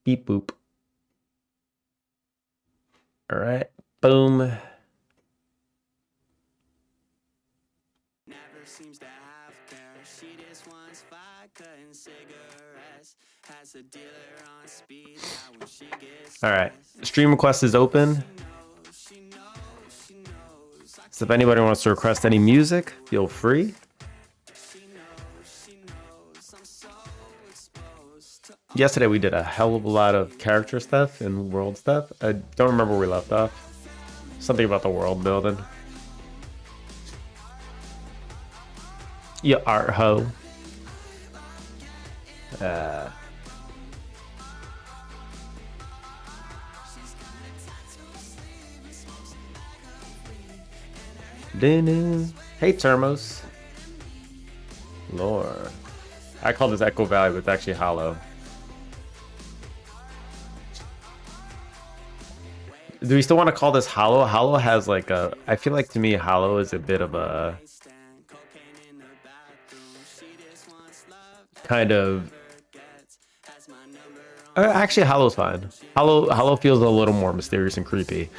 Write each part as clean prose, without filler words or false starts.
Beep boop. All right. Boom. Never seems to have care. She just wants vodka and cigarettes. Has a dealer on speed that when she gets All right. Stream request is open. So if anybody wants to request any music, feel free. Yesterday we did a hell of a lot of character stuff and world stuff. I don't remember where we left off. Something about the world building. You art ho. Hey Termos. Lord. I call this Echo Valley, but it's actually Hollow. Do we still want to call this Hollow? Hollow has like a... I feel like to me Hollow is a bit of a... kind of... actually Hollow's fine. Hollow feels a little more mysterious and creepy.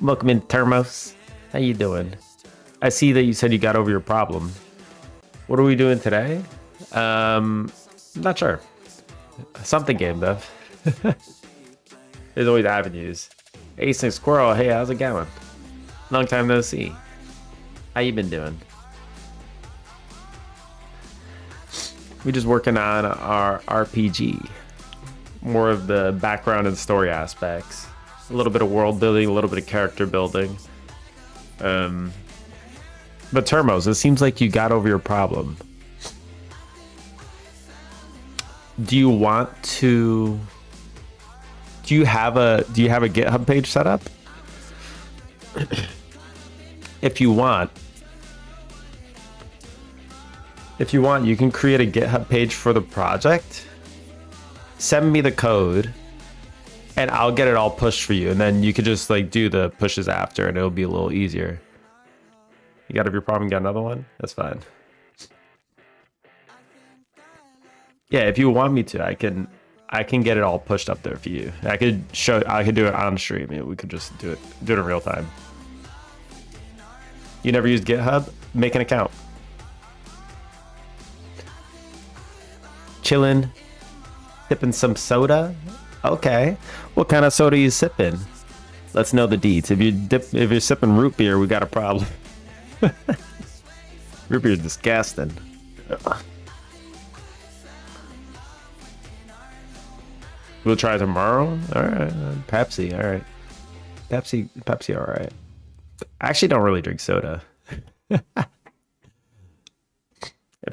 Welcome in, Termos. How you doing? I see that you said you got over your problem. What are we doing today? Not sure. Something game though. There's always avenues. Ace and Squirrel, hey, how's it going? Long time no see. How you been doing? We're just working on our RPG. More of the background and story aspects. A little bit of world building, a little bit of character building. But Termos, it seems like you got over your problem. Do you want to... Do you have a GitHub page set up? If you want, you can create a GitHub page for the project. Send me the code, and I'll get it all pushed for you. And then you could just like do the pushes after, and it'll be a little easier. You got over your problem, got another one? That's fine. Yeah, if you want me to, I can get it all pushed up there for you. I could do it on stream. We could just do it in real time. You never used GitHub? Make an account. Chillin', sipping some soda. Okay, what kind of soda you sipping? Let's know the deets. If you're sipping root beer, we got a problem. Root beer is disgusting. We'll try tomorrow. All right, Pepsi. All right, Pepsi. All right. I actually don't really drink soda. If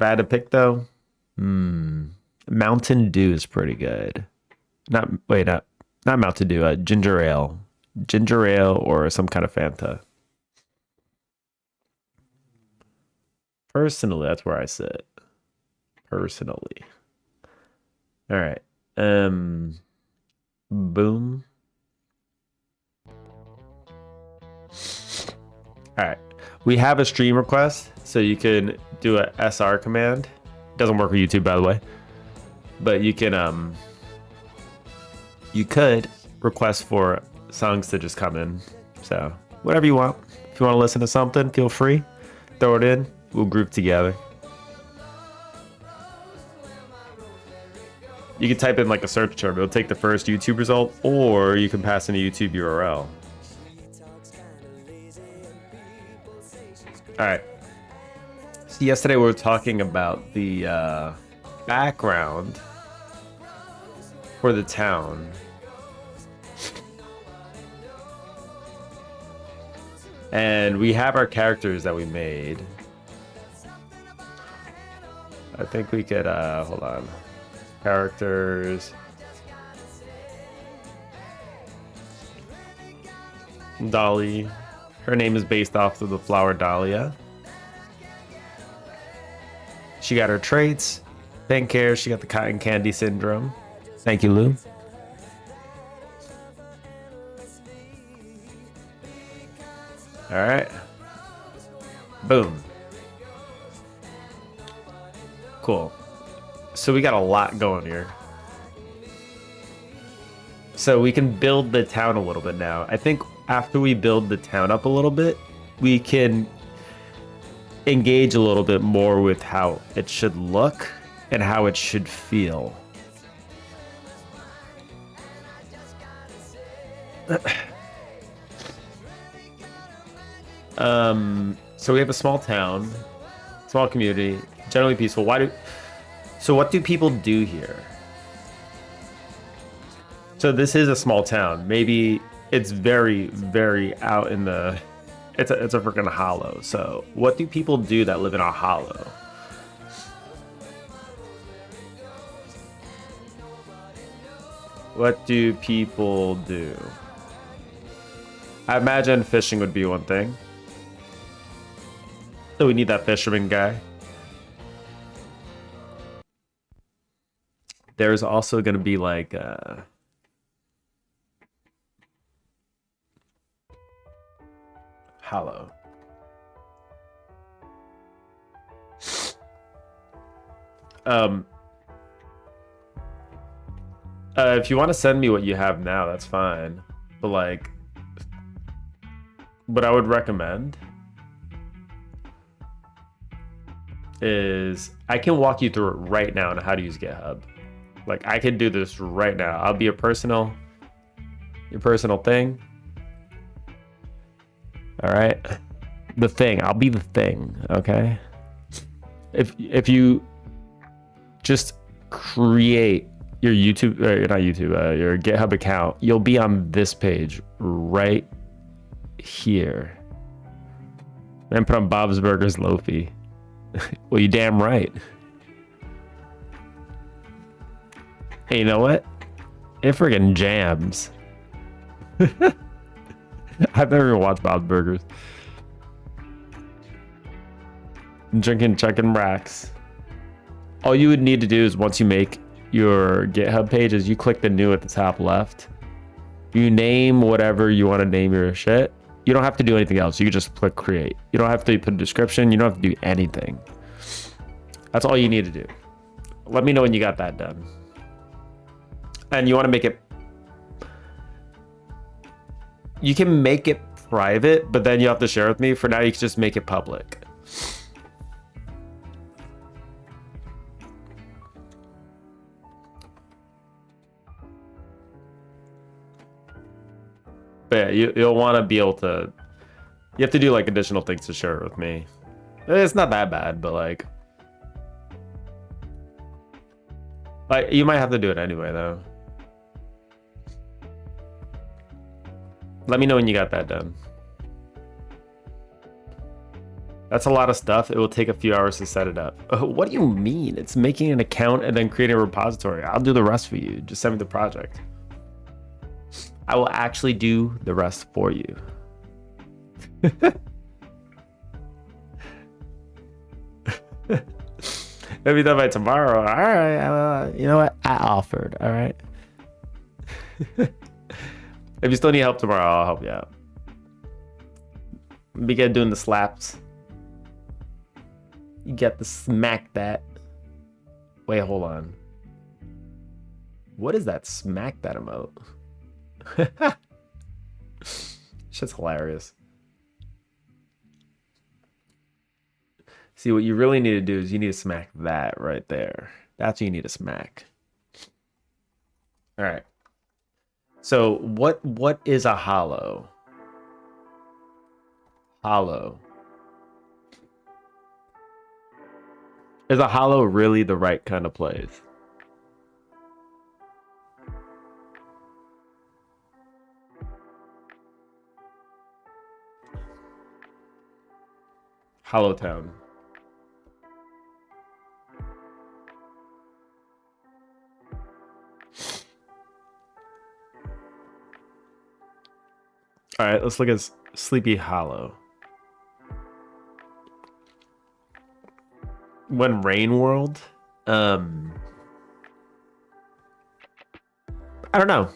I had to pick though, Mountain Dew is pretty good. Not Mountain Dew. Ginger ale, or some kind of Fanta. Personally, that's where I sit. Personally. All right. Boom. All right. We have a stream request, so you can do a SR command. Doesn't work with YouTube, by the way. But you can you could request for songs to just come in. So whatever you want. If you want to listen to something, feel free. Throw it in. We'll group together. You can type in like a search term. It'll take the first YouTube result, or you can pass in a YouTube URL. All right. So yesterday we were talking about the background for the town. And we have our characters that we made. I think we could, hold on. Characters. Dolly. Her name is based off of the flower Dahlia. She got her traits. Pink hair. She got the cotton candy syndrome. Thank you, Lou. All right. Boom. Cool. So we got a lot going here. So we can build the town a little bit now. I think after we build the town up a little bit, we can engage a little bit more with how it should look and how it should feel. So we have a small town, small community, generally peaceful. So what do people do here? So this is a small town. Maybe it's very, very out in the, it's a freaking hollow. So what do people do that live in a hollow? What do people do? I imagine fishing would be one thing. So we need that fisherman guy. There's also going to be like hollow. If you want to send me what you have now, that's fine. But like, what I would recommend is I can walk you through it right now on how to use GitHub. Like I can do this right now. I'll be your personal thing. All right. The thing. I'll be the thing. Okay. If you just create your YouTube, not YouTube, your GitHub account, you'll be on this page right here. And put on Bob's Burgers Lofi. Well, you damn right. Hey, you know what? It friggin' jams. I've never even watched Bob's Burgers. Drinking chicken racks. All you would need to do is once you make your GitHub page is you click the new at the top left. You name whatever you want to name your shit. You don't have to do anything else. You can just click create. You don't have to put a description. You don't have to do anything. That's all you need to do. Let me know when you got that done. And you want to make it, you can make it private, but then you have to share with me. For now, you can just make it public. But yeah, you'll want to be able to, you have to do like additional things to share it with me. It's not that bad, but like you might have to do it anyway though. Let me know when you got that done. That's a lot of stuff. It will take a few hours to set it up. What do you mean? It's making an account and then creating a repository. I'll do the rest for you. Just send me the project. I will actually do the rest for you. Maybe done by tomorrow. All right. You know what? I offered. All right. If you still need help tomorrow, I'll help you out. Begin doing the slaps. You get the smack that. Wait, hold on. What is that smack that emote? Shit's hilarious. See, what you really need to do is you need to smack that right there. That's what you need to smack. All right. So what is a hollow? Hollow. Is a hollow really the right kind of place? Hollow Town. All right, let's look at Sleepy Hollow. When Rain World? I don't know.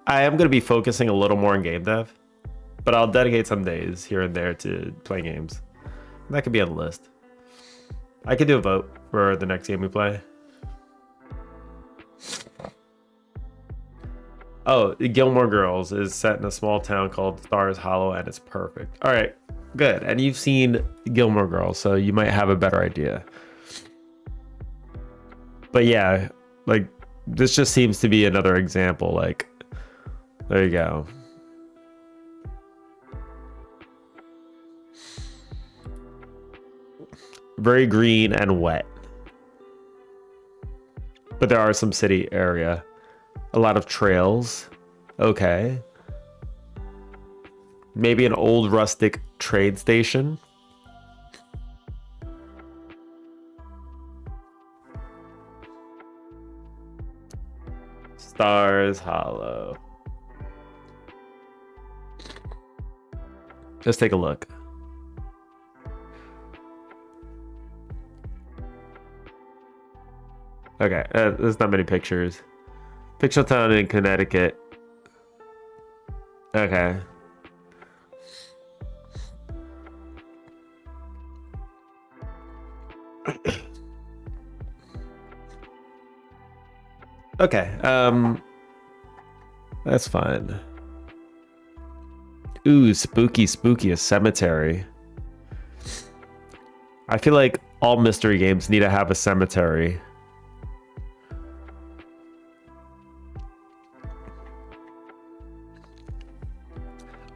I am going to be focusing a little more on game dev, but I'll dedicate some days here and there to playing games. That could be on the list. I could do a vote for the next game we play. Oh, Gilmore Girls is set in a small town called Stars Hollow, and it's perfect. All right, good. And you've seen Gilmore Girls, so you might have a better idea. But yeah, like this just seems to be another example. Like, there you go. Very green and wet. But there are some city area. A lot of trails. Okay. Maybe an old rustic trade station. Stars Hollow. Let's take a look. Okay, there's not many pictures. Picturetown in Connecticut. Okay. Okay, that's fine. Ooh, spooky, a cemetery. I feel like all mystery games need to have a cemetery.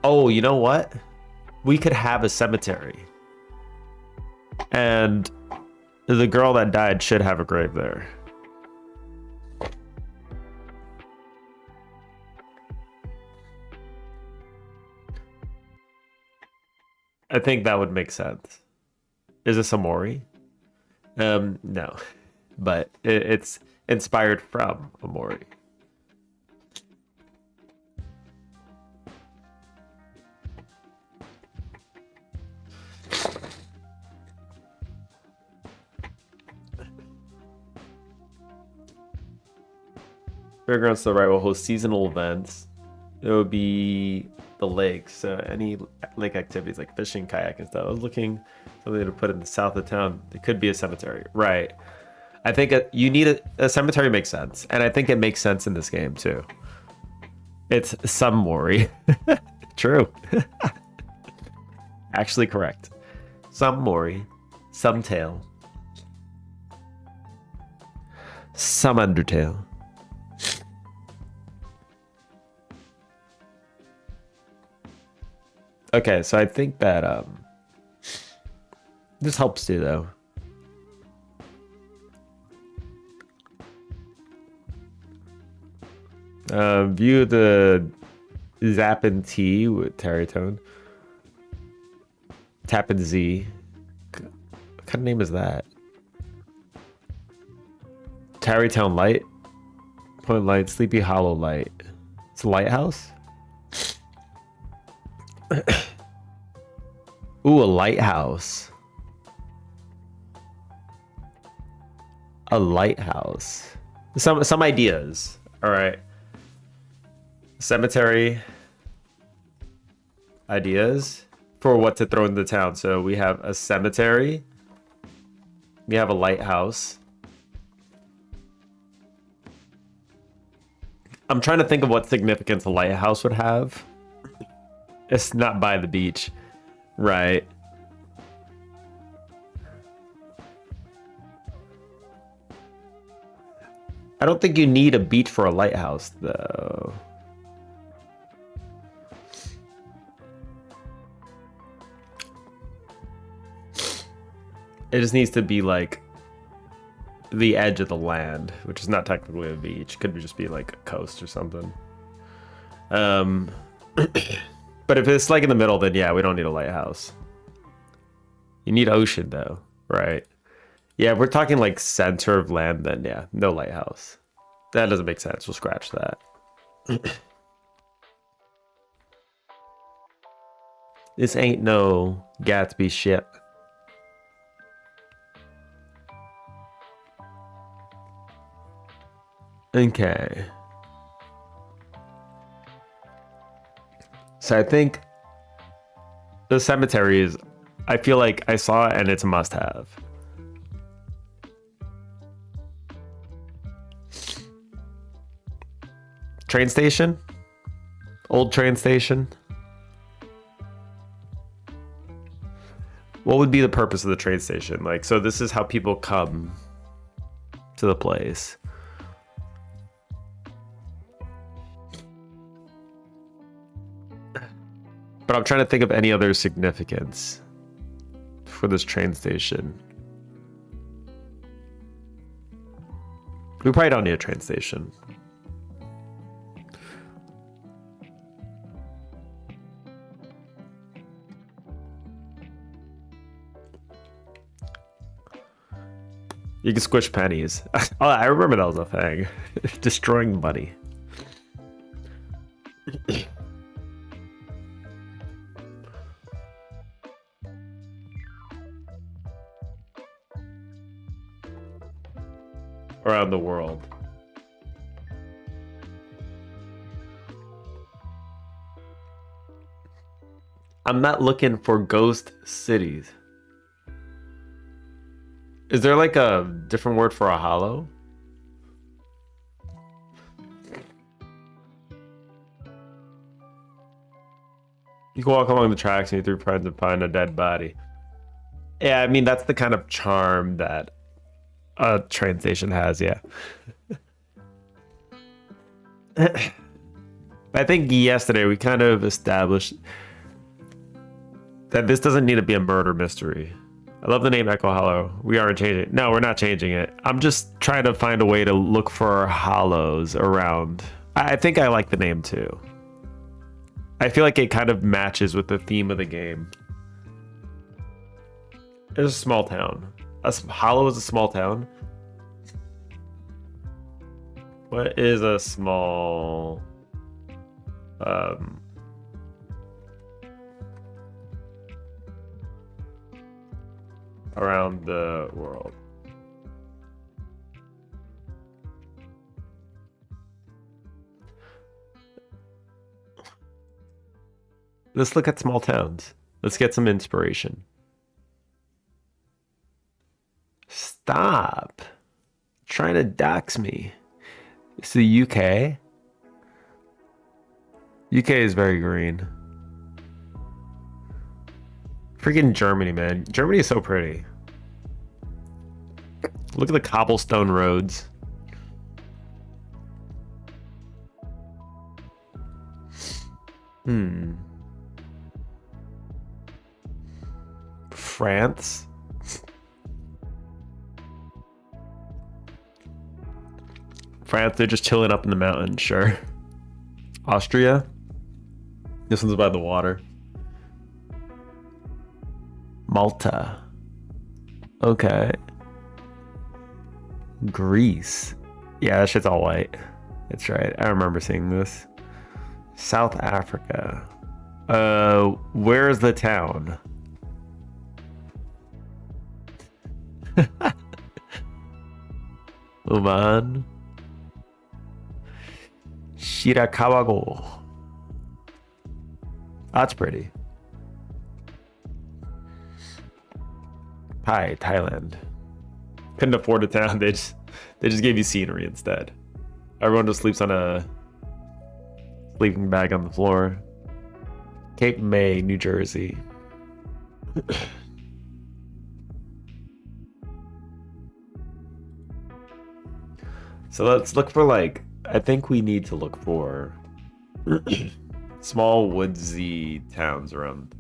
Oh, you know what? We could have a cemetery. And the girl that died should have a grave there. I think that would make sense. Is this a Mori? No. But it's inspired from a Mori. Fairgrounds to the right will host seasonal events. It would be the lakes, so any lake activities like fishing, kayak, and stuff. I was looking something to put in the south of town. It could be a cemetery, right? I think you need a cemetery makes sense, and I think it makes sense in this game too. It's some Mori. True. Actually correct. Some Mori, some tail, some Undertale. Okay, so I think that this helps too, though. View the Zappin' T with Terrytone. Tappin' Z. What kind of name is that? Tarrytown Light. Point Light, Sleepy Hollow Light. It's a lighthouse? Ooh, a lighthouse. A lighthouse. Some ideas. All right. Cemetery ideas for what to throw in the town. So we have a cemetery. We have a lighthouse. I'm trying to think of what significance a lighthouse would have. It's not by the beach. Right. I don't think you need a beach for a lighthouse, though. It just needs to be like the edge of the land, which is not technically a beach. Could just be like a coast or something. But if it's like in the middle, then yeah, we don't need a lighthouse. You need ocean though, right? Yeah, if we're talking like center of land, then yeah, no lighthouse. That doesn't make sense. We'll scratch that. This ain't no Gatsby shit. Okay. So I think the cemetery is, I feel like I saw it and it's a must have. Train station? Old train station? What would be the purpose of the train station? Like, so this is how people come to the place. But I'm trying to think of any other significance for this train station. We probably don't need a train station. You can squish pennies. Oh, I remember that was a thing. Destroying money. Around the world. I'm not looking for ghost cities. Is there like a different word for a hollow? You can walk along the tracks and you through friends and find a dead body. Yeah, I mean, that's the kind of charm that a train station has, yeah. I think yesterday we kind of established that this doesn't need to be a murder mystery. I love the name Echo Hollow. We aren't changing it. No, we're not changing it. I'm just trying to find a way to look for hollows around. I think I like the name too. I feel like it kind of matches with the theme of the game. It's a small town. Hollow is a small town. What is a small... around the world? Let's look at small towns. Let's get some inspiration. Stop trying to dox me. It's the UK. UK is very green. Freaking Germany, man. Germany is so pretty. Look at the cobblestone roads. France. France, they're just chilling up in the mountains, sure. Austria. This one's by the water. Malta. Okay. Greece. Yeah, that shit's all white. That's right. I remember seeing this. South Africa. Where's the town? Oman. Shirakawago. That's pretty. Hi, Thailand. Couldn't afford a town. They just gave you scenery instead. Everyone just sleeps on a sleeping bag on the floor. Cape May, New Jersey. So let's look for, like, I think we need to look for small woodsy towns around.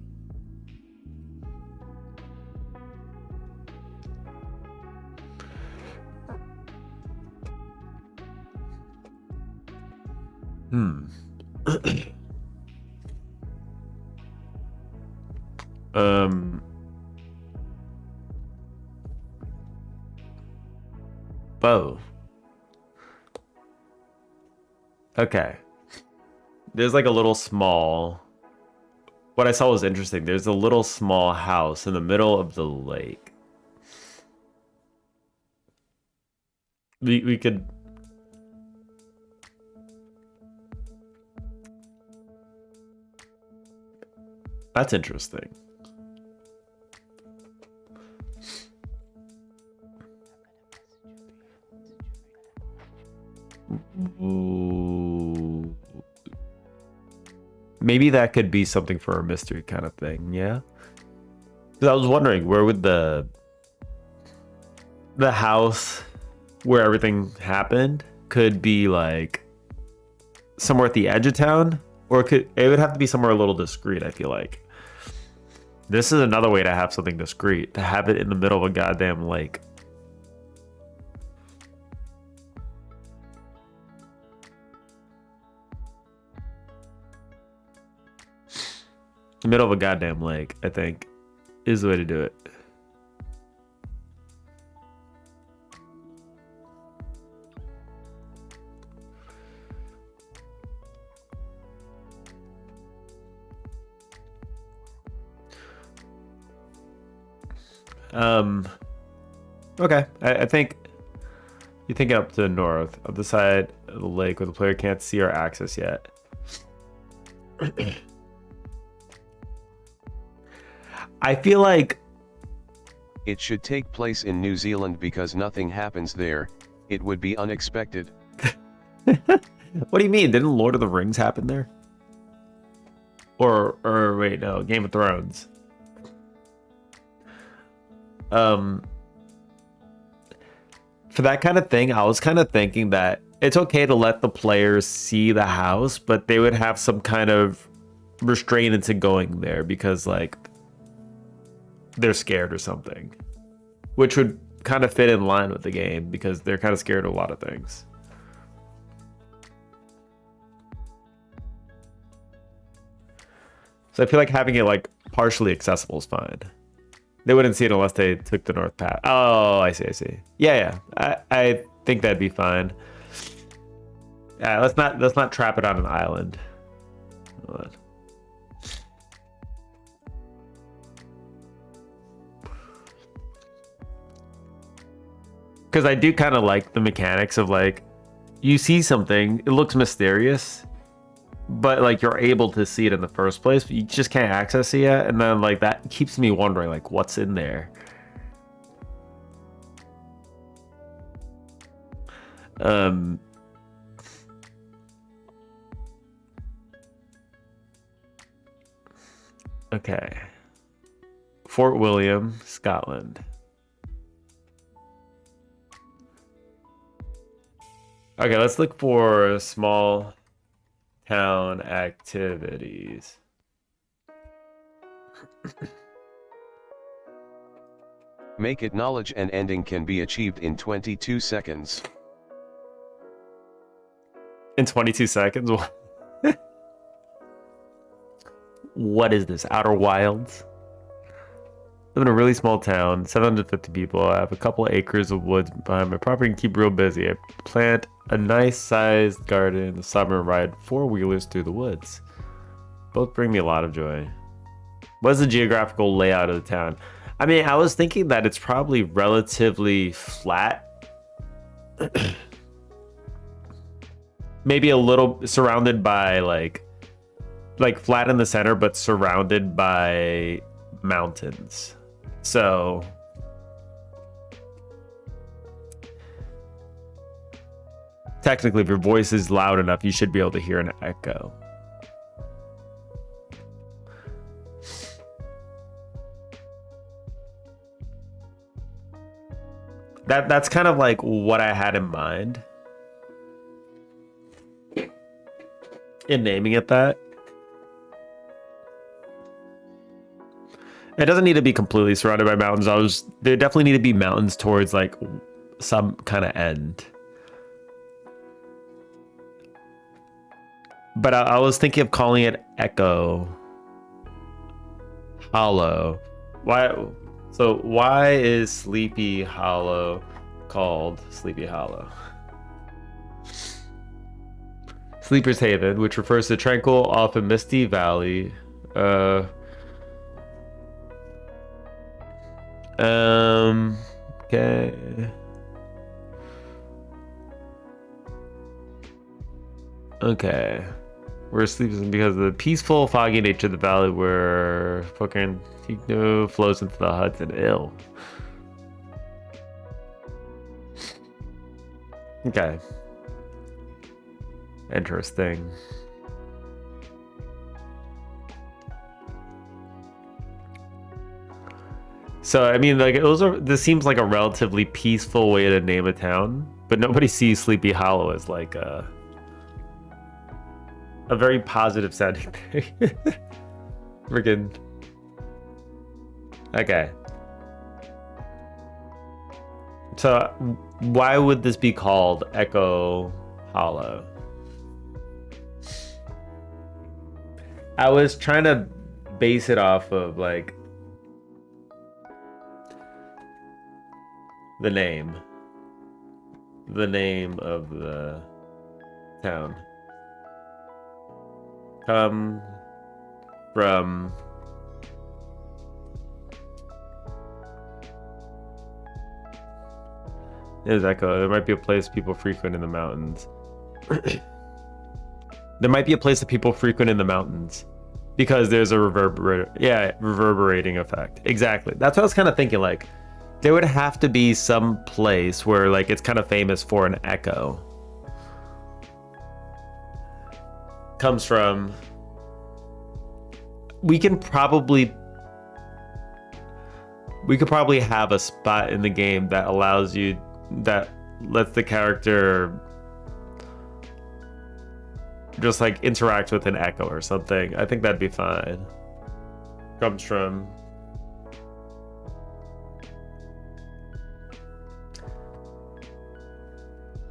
Bow. Okay. There's like a little small... What I saw was interesting. There's a little small house in the middle of the lake. We could... That's interesting. Ooh. Maybe that could be something for a mystery kind of thing. Yeah. Because I was wondering where would the house where everything happened could be like somewhere at the edge of town, or it would have to be somewhere a little discreet. I feel like this is another way to have something discreet, to have it in the middle of a goddamn lake. The middle of a goddamn lake, I think, is the way to do it. Okay. I think you think up to the north, of the side of the lake where the player can't see or access yet. I feel like it should take place in New Zealand because nothing happens there. It would be unexpected. What do you mean? Didn't Lord of the Rings happen there? Or wait, no, Game of Thrones. For that kind of thing, I was kind of thinking that it's okay to let the players see the house, but they would have some kind of restraint into going there because, like, they're scared or something, which would kind of fit in line with the game because they're kind of scared of a lot of things. So I feel like having it like partially accessible is fine. They wouldn't see it unless they took the north path. Oh, I see. Yeah. I think that'd be fine. Yeah, let's not trap it on an island. Hold on. Because I do kind of like the mechanics of, like, you see something, it looks mysterious, but like you're able to see it in the first place, but you just can't access it yet, and then like that keeps me wondering like what's in there. Okay. Fort William, Scotland. Okay, let's look for small town activities. Make it knowledge and ending can be achieved in 22 seconds. In 22 seconds? What is this? Outer Wilds? I live in a really small town, 750 people. I have a couple of acres of woods behind my property and keep real busy. I plant a nice sized garden in the summer and ride four-wheelers through the woods. Both bring me a lot of joy. What's the geographical layout of the town? I mean, I was thinking that it's probably relatively flat. Maybe a little surrounded by like flat in the center, but surrounded by mountains. So technically, if your voice is loud enough, you should be able to hear an echo. That's kind of like what I had in mind in naming it that. It doesn't need to be completely surrounded by mountains. There definitely need to be mountains towards like some kind of end. But I was thinking of calling it Echo Hollow. Why? So why is Sleepy Hollow called Sleepy Hollow? Sleeper's Haven, which refers to tranquil, often misty valley. Okay. Okay. Where sleep is because of the peaceful, foggy nature of the valley where Pocahontas flows into the Hudson Ill. Okay. So I mean, like this seems like a relatively peaceful way to name a town, but nobody sees Sleepy Hollow as like a very positive sounding thing. Freaking. Okay. So why would this be called Echo Hollow? I was trying to base it off of like the name of the town. Come from There's Echo. There might be a place people frequent in the mountains. There might be a place that people frequent in the mountains because there's a reverberating effect. Exactly. That's what I was kind of thinking. Like, there would have to be some place where like it's kind of famous for an echo. Comes from. We could probably have a spot in the game that allows you, that lets the character just like interact with an echo or something. I think that'd be fine. Comes from.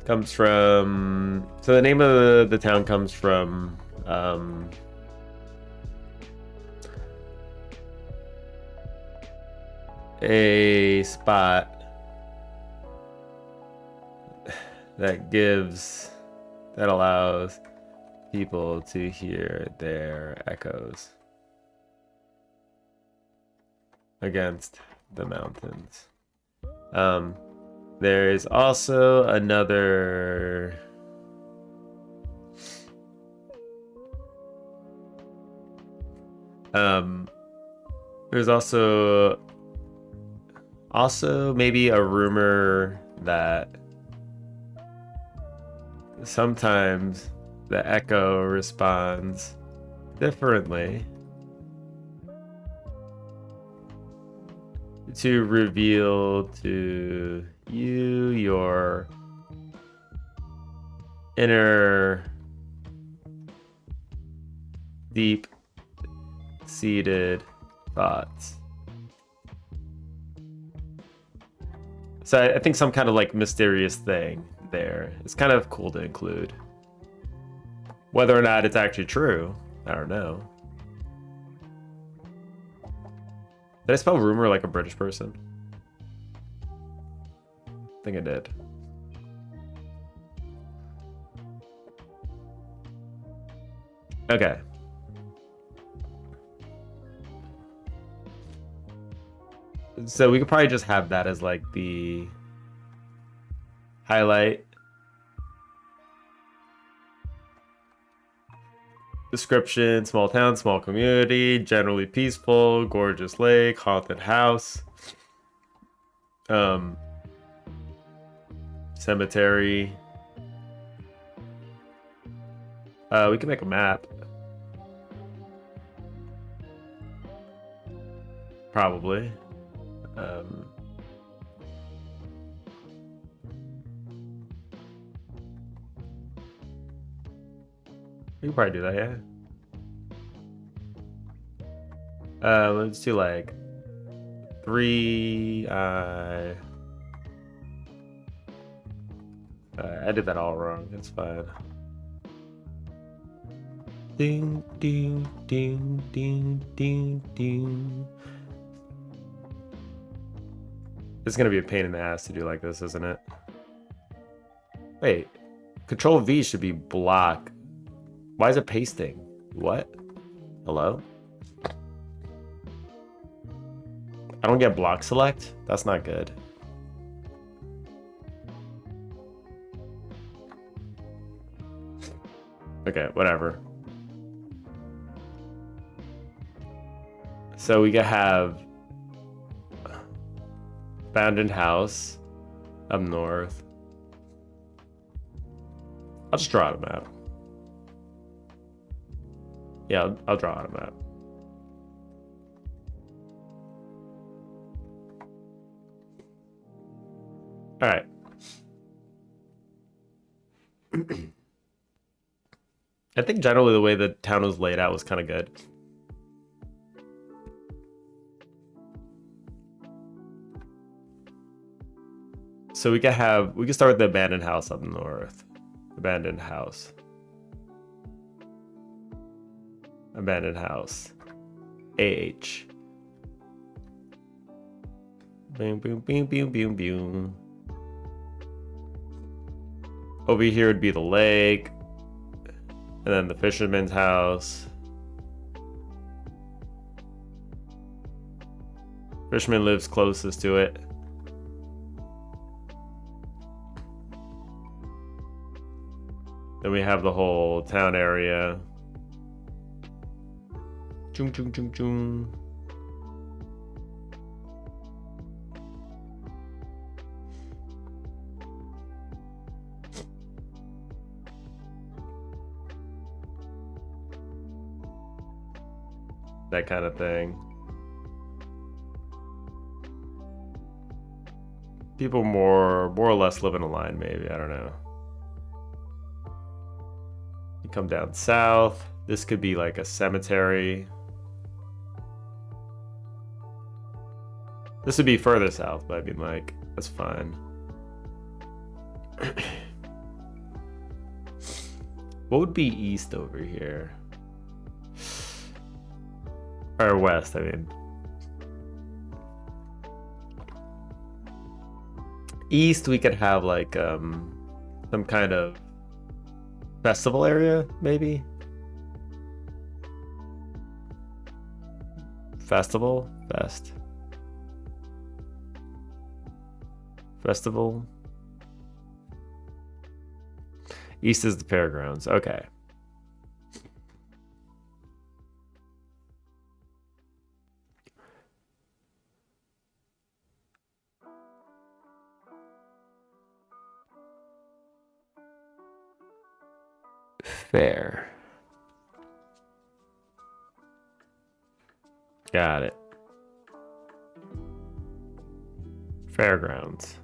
So the name of the town comes from a spot that allows people to hear their echoes against the mountains. There is also another there's also maybe a rumor that sometimes the echo responds differently to reveal to you your inner deep-seated thoughts. So I think some kind of like mysterious thing there. It's kind of cool to include. Whether or not it's actually true, I don't know. Did I spell rumor like a British person? I think I did. Okay. So we could probably just have that as like the highlight. Description: small town, small community, generally peaceful, gorgeous lake, haunted house, cemetery. We can make a map. Probably. We can probably do that, yeah. Let's do like 3. I did that all wrong. It's fine. Ding, ding, ding, ding, ding, ding. It's gonna be a pain in the ass to do like this, isn't it? Wait, Control V should be block. Why is it pasting? What? Hello? I don't get block select? That's not good. Okay, whatever. So we could have abandoned house up north. I'll just draw out a map. Yeah, I'll draw out a map. All right. I think generally the way the town was laid out was kind of good. So we can start with the abandoned house up north. Abandoned house. Abandoned house. AH. Boom, boom, boom, boom, boom, boom. Over here would be the lake. And then the fisherman's house. Fisherman lives closest to it. Then we have the whole town area. Chung chung chung chung. That kind of thing. People more or less live in a line, maybe. I don't know. You come down south. This could be like a cemetery. This would be further south, but I mean, like, that's fine. What would be east over here? Or west, I mean. East, we could have like some kind of festival area, maybe. Festival? Festival. East is the fairgrounds. Okay. Fair. Got it. Fairgrounds.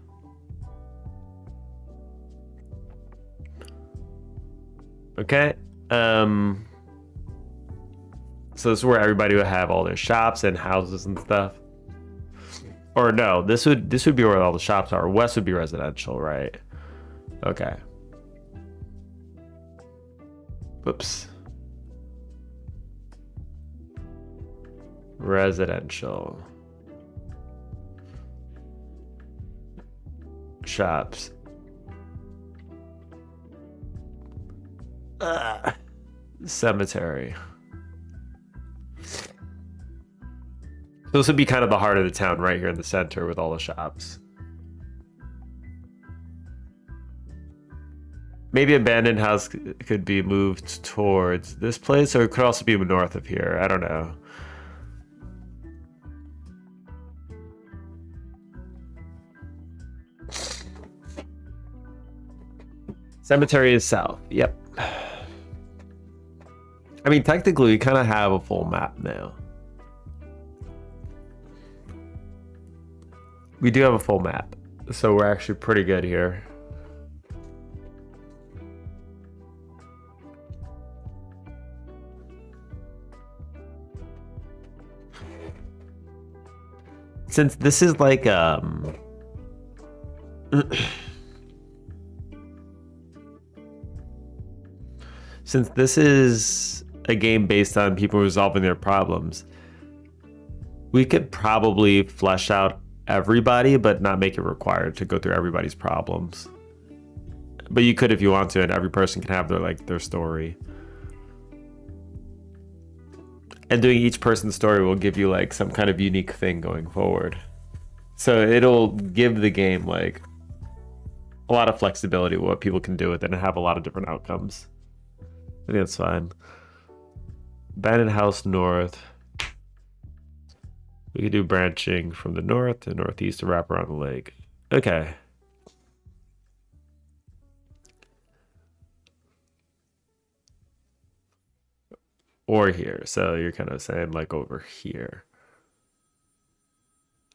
Okay. So this is where everybody would have all their shops and houses and stuff. Or no, this would be where all the shops are. West would be residential, right? Okay. Whoops. Residential. Shops. Cemetery. This would be kind of the heart of the town right here in the center with all the shops. Maybe abandoned house could be moved towards this place, or it could also be north of here. I don't know. Cemetery is south. Yep. I mean, technically, we kind of have a full map now. We do have a full map, so we're actually pretty good here. Since this is like since this is a game based on people resolving their problems, we could probably flesh out everybody, but not make it required to go through everybody's problems. But you could if you want to, and every person can have their story. And doing each person's story will give you like some kind of unique thing going forward. So it'll give the game like a lot of flexibility with what people can do with it and have a lot of different outcomes. I think that's fine. Abandoned house north. We could do branching from the north to northeast to wrap around the lake. Okay. Or here. So you're kind of saying like over here.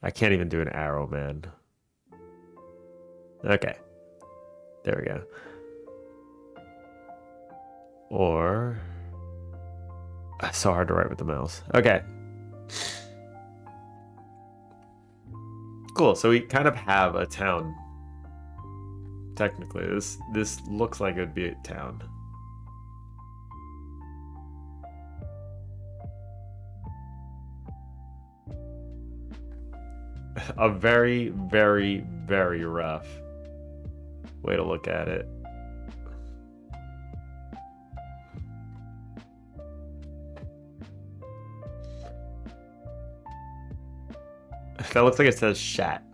I can't even do an arrow, man. Okay. There we go. Or... It's so hard to write with the mouse. Okay. Cool, so we kind of have a town. Technically, this looks like it would be a town. A very, very, very rough way to look at it. That looks like it says shat.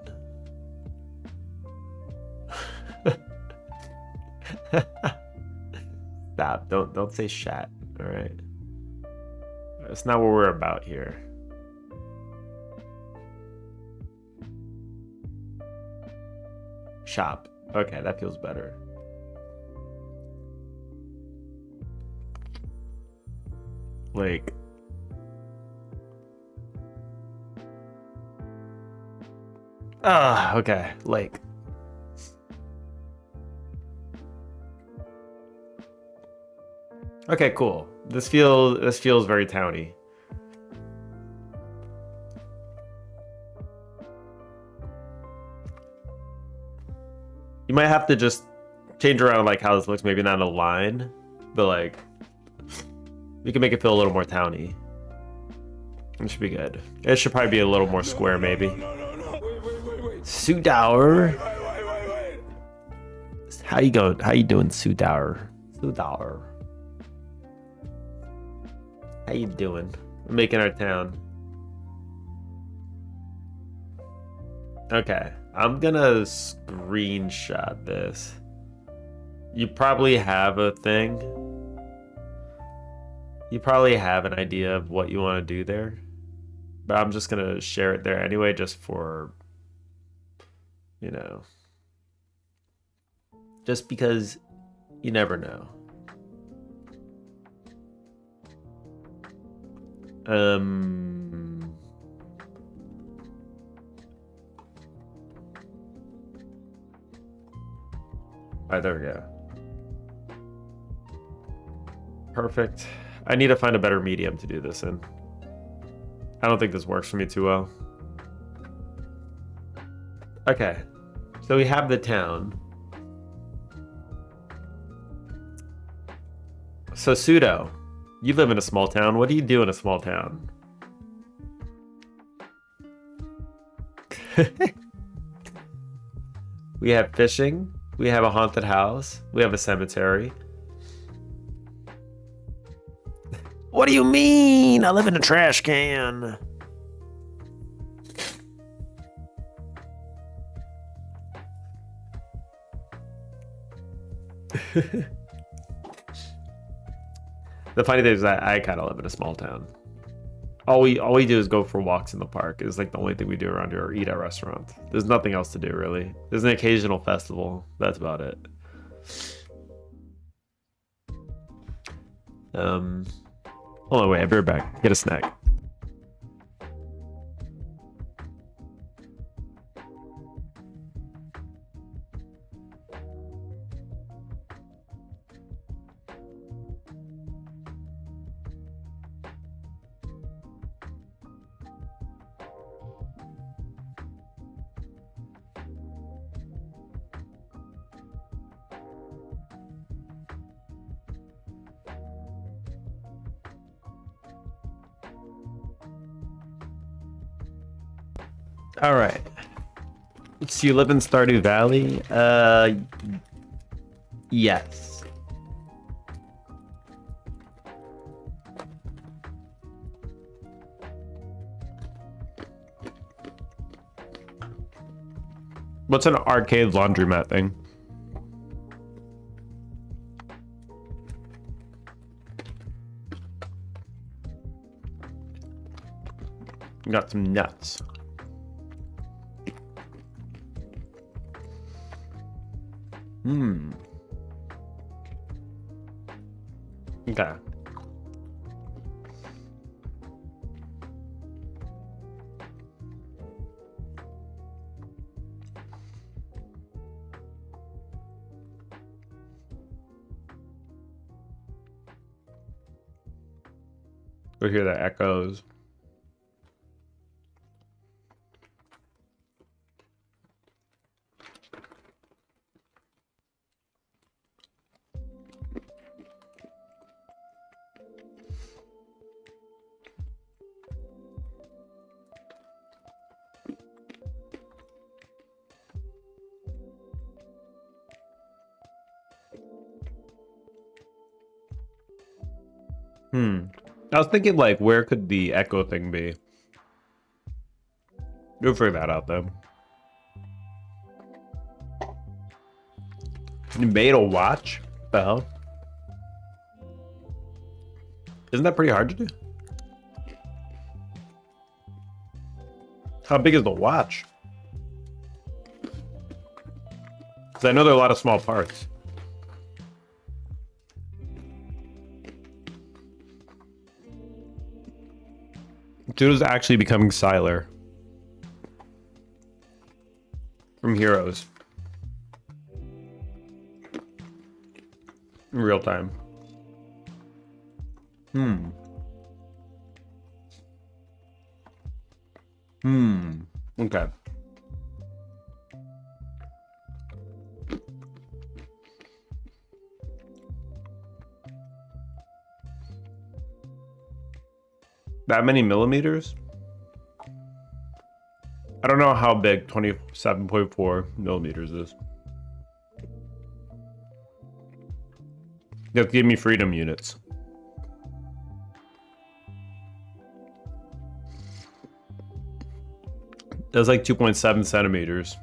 Stop. Don't say shat. All right. That's not what we're about here. Shop. Okay, that feels better. Lake. Ah, okay. Lake. Okay, cool. This feels very towny. You might have to just change around like how this looks, maybe not a line, but like we can make it feel a little more towny. It should be good. It should probably be a little more square, maybe. Wait. Sudower. How you going? How you doing, Sudower? Sudower. How you doing? We're making our town. Okay, I'm gonna screenshot this. You probably have a thing. You probably have an idea of what you want to do there. But I'm just gonna share it there anyway, just for, you know, just because you never know. Alright, there we go. Perfect. I need to find a better medium to do this in. I don't think this works for me too well. Okay. So we have the town. So Pseudo, you live in a small town. What do you do in a small town? We have fishing. We have a haunted house. We have a cemetery. What do you mean? I live in a trash can. The funny thing is that I kind of live in a small town. All we do is go for walks in the park. It's like the only thing we do around here, or eat at restaurants. There's nothing else to do really. There's an occasional festival. That's about it. Hold on, wait. I'll be right back. Get a snack. All right. So you live in Stardew Valley? Yes. What's an arcade laundromat thing? Got some nuts. Okay. We'll hear the echoes. I was thinking, like, where could the echo thing be? We'll figure that out, though. You made a watch? What the hell? Isn't that pretty hard to do? How big is the watch? Because I know there are a lot of small parts. Judo's actually becoming Sylar from Heroes in real time. Okay. That many millimeters? I don't know how big 27.4 millimeters is. You have to give me freedom units. That's like 2.7 centimeters.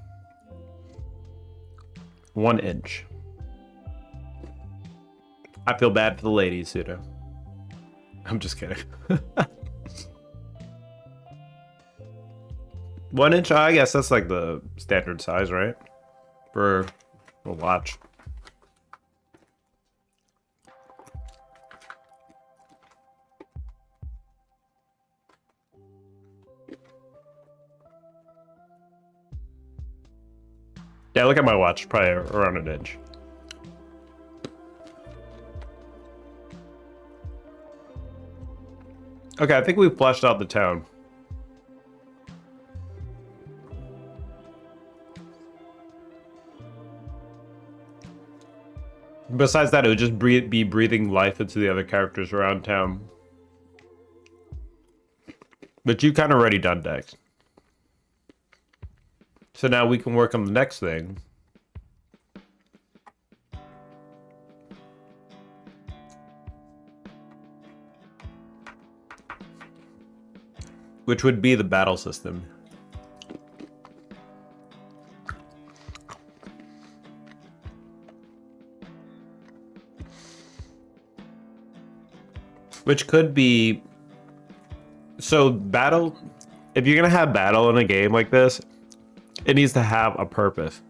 1 inch. I feel bad for the ladies, Suda. I'm just kidding. 1 inch, I guess that's like the standard size, right? For a watch. Yeah, look at my watch, probably around an inch. Okay, I think we've fleshed out the town. Besides that, it would just be breathing life into the other characters around town. But you kind of already done, Dex. So now we can work on the next thing. Which would be the battle system. Which could be... So battle... If you're gonna have battle in a game like this, it needs to have a purpose.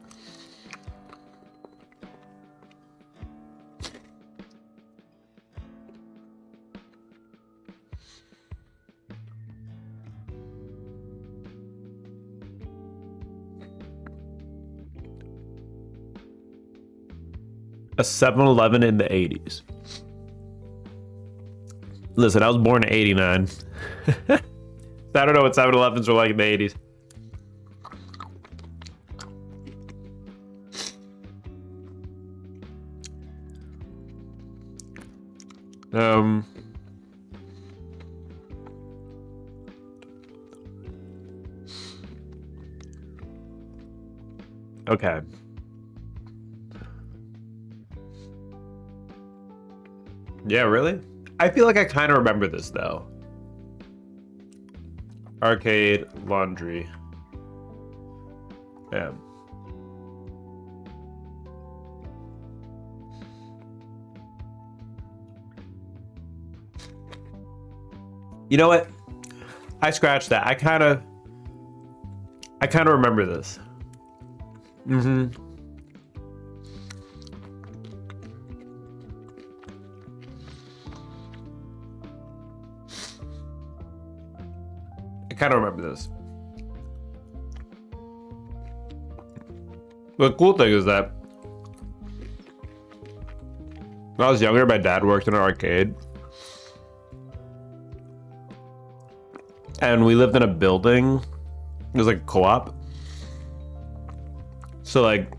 A 7-Eleven in the 80s. Listen, I was born in 89. I don't know what 7-Elevens were like in the 80s. Okay. Yeah, really? I feel like I kind of remember this, though. Arcade, laundry. Yeah. You know what? I scratched that. I kind of remember this. I kind of remember this. The cool thing is that when I was younger, my dad worked in an arcade. and we lived in a building. It was like a co-op. So like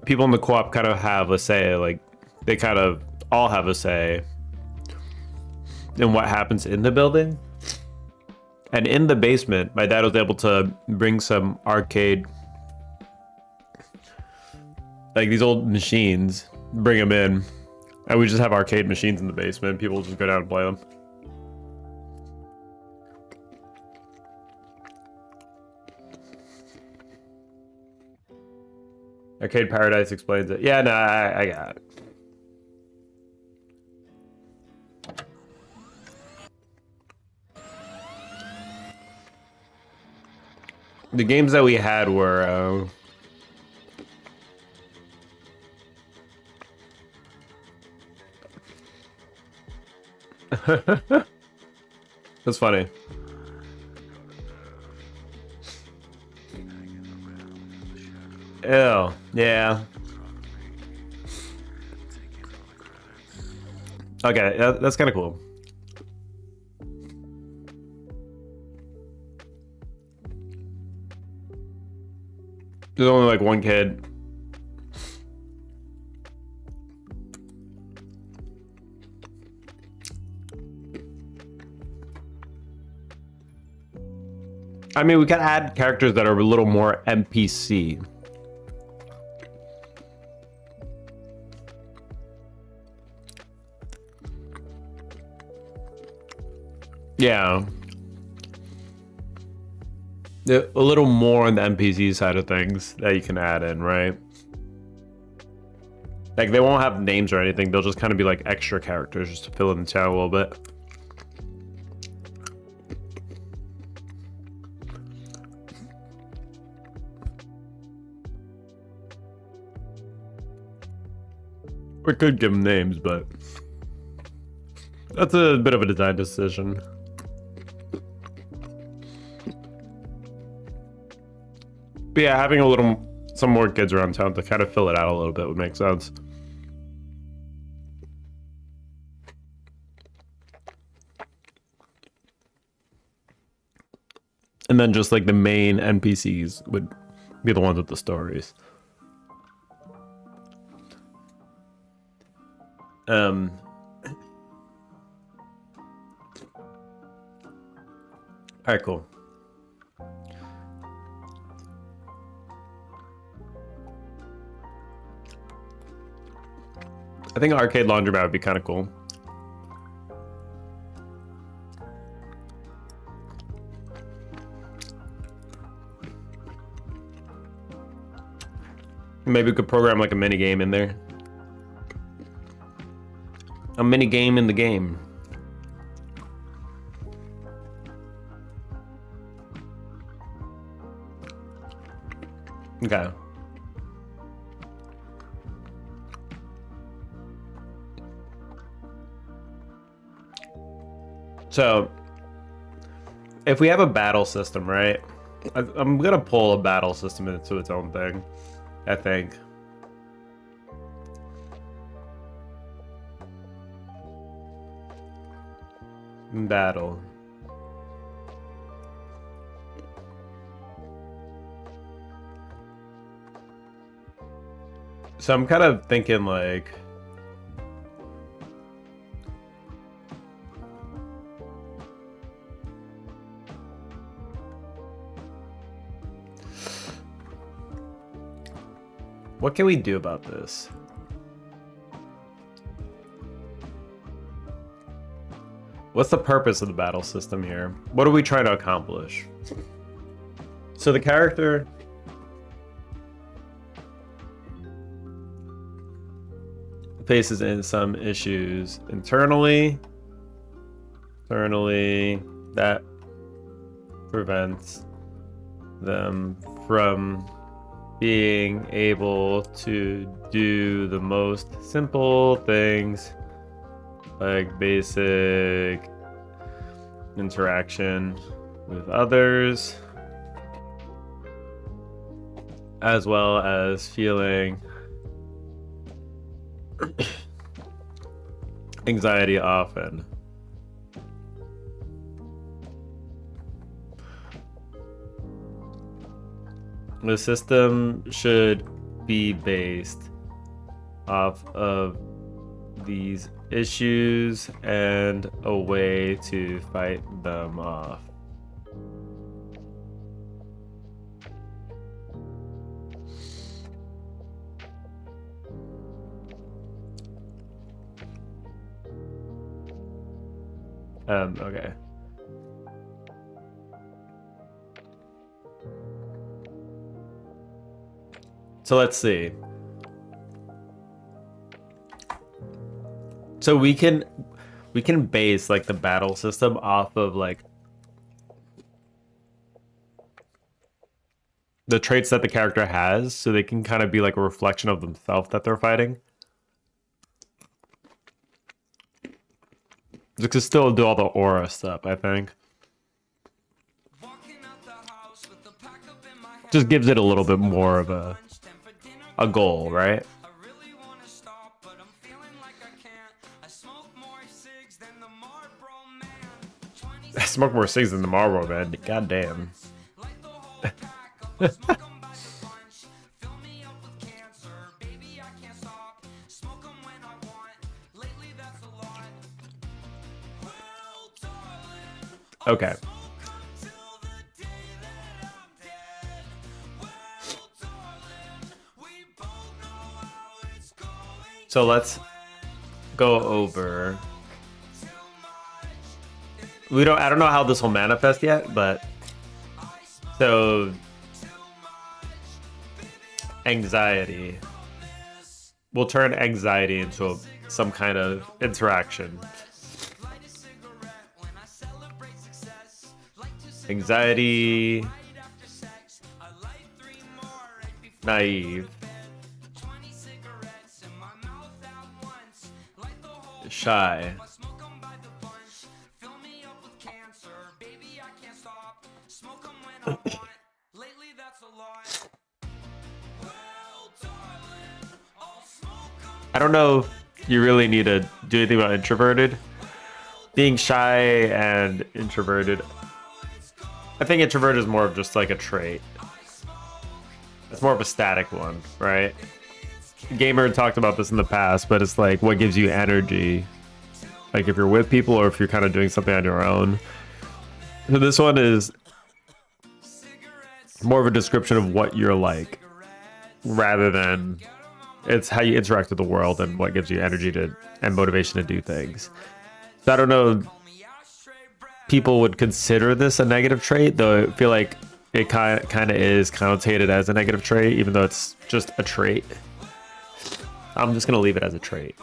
people in the co-op kind of have a say, like they kind of all have a say in what happens in the building. And in the basement, my dad was able to bring some arcade, like these old machines, bring them in, and we just have arcade machines in the basement. People just go down and play them. Arcade Paradise explains it. Yeah, no, I got it. The games that we had were that's funny. Ew, yeah. Okay, that's kind of cool. There's only like one kid. I mean, we can add characters that are a little more NPC. Yeah. A little more on the NPC side of things that you can add in, right? Like they won't have names or anything. They'll just kind of be like extra characters just to fill in the chat a little bit. We could give them names, but that's a bit of a design decision. But yeah, having some more kids around town to kind of fill it out a little bit would make sense. And then just like the main NPCs would be the ones with the stories. All right, cool. I think arcade laundromat would be kind of cool. Maybe we could program like a mini game in there. A mini game in the game. Okay. So, if we have a battle system, right? I'm gonna pull a battle system into its own thing, I think. Battle. So I'm kind of thinking like what can we do about this? What's the purpose of the battle system here? What are we trying to accomplish? So the character faces in some issues internally that prevents them from being able to do the most simple things like basic interaction with others, as well as feeling anxiety often. The system should be based off of these issues and a way to fight them off. Okay. So let's see. So we can base like the battle system off of like the traits that the character has, so they can kind of be like a reflection of themselves that they're fighting. You can still do all the aura stuff, I think. Just gives it a little bit more of a goal, right? I smoke more cigs than the Marlboro Man. God damn. Okay. So let's go over. I don't know how this will manifest yet, but so anxiety. We'll turn anxiety into some kind of interaction. Anxiety, naive, shy, I don't know if you really need to do anything about introverted. Being shy and introverted, I think introvert is more of just like a trait. It's more of a static one, right? Gamer talked about this in the past, but it's like what gives you energy. Like if you're with people or if you're kind of doing something on your own. So this one is more of a description of what you're like rather than it's how you interact with the world and what gives you energy to and motivation to do things. So I don't know, people would consider this a negative trait, though I feel like it kind of is connotated as a negative trait, even though it's just a trait. I'm just gonna leave it as a trait.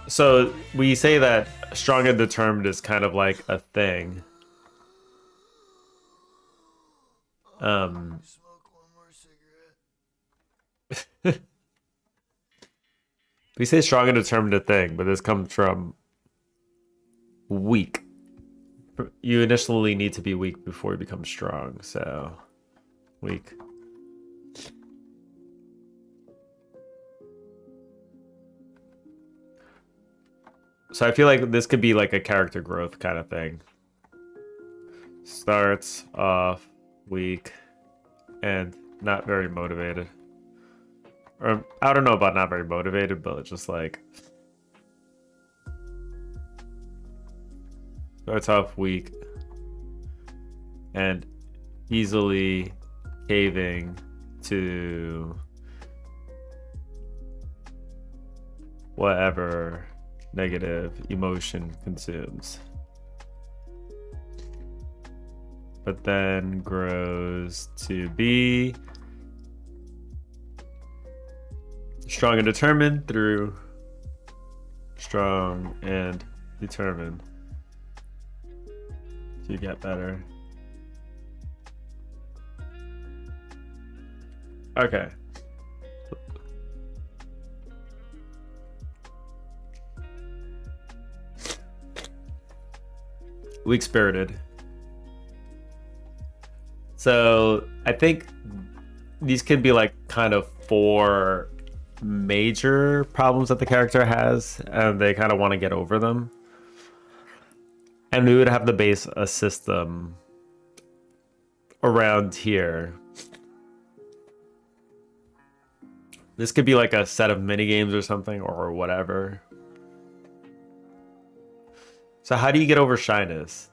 So we say that strong and determined is kind of like a thing. We say strong and determined a thing, but this comes from weak. You initially need to be weak before you become strong, so weak. So I feel like this could be like a character growth kind of thing. Starts off weak and not very motivated. Or I don't know about not very motivated, but it's just like starts off weak and easily caving to whatever negative emotion consumes, but then grows to be strong and determined through strong and determined to get better. Okay. Weak-spirited. So I think these can be like kind of 4 major problems that the character has, and they kind of want to get over them. And we would have to base a system around here. This could be like a set of mini games or something, or whatever. So how do you get over shyness?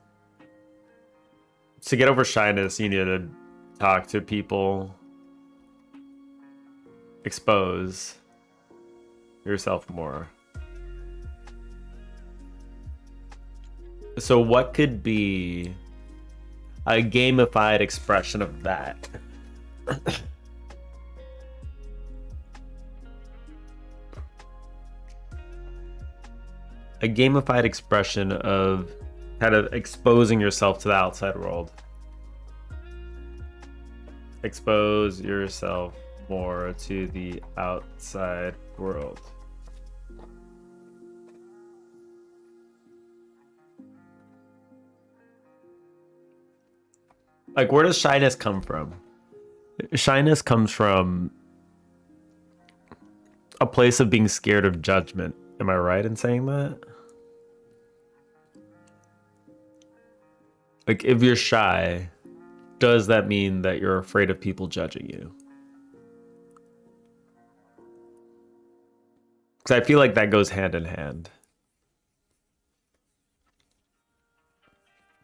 To get over shyness, you need to talk to people, expose yourself more. So what could be a gamified expression of that? A gamified expression of kind of exposing yourself to the outside world. Expose yourself more to the outside world. Like, where does shyness come from? Shyness comes from a place of being scared of judgment. Am I right in saying that? Like, if you're shy, does that mean that you're afraid of people judging you? Because I feel like that goes hand in hand.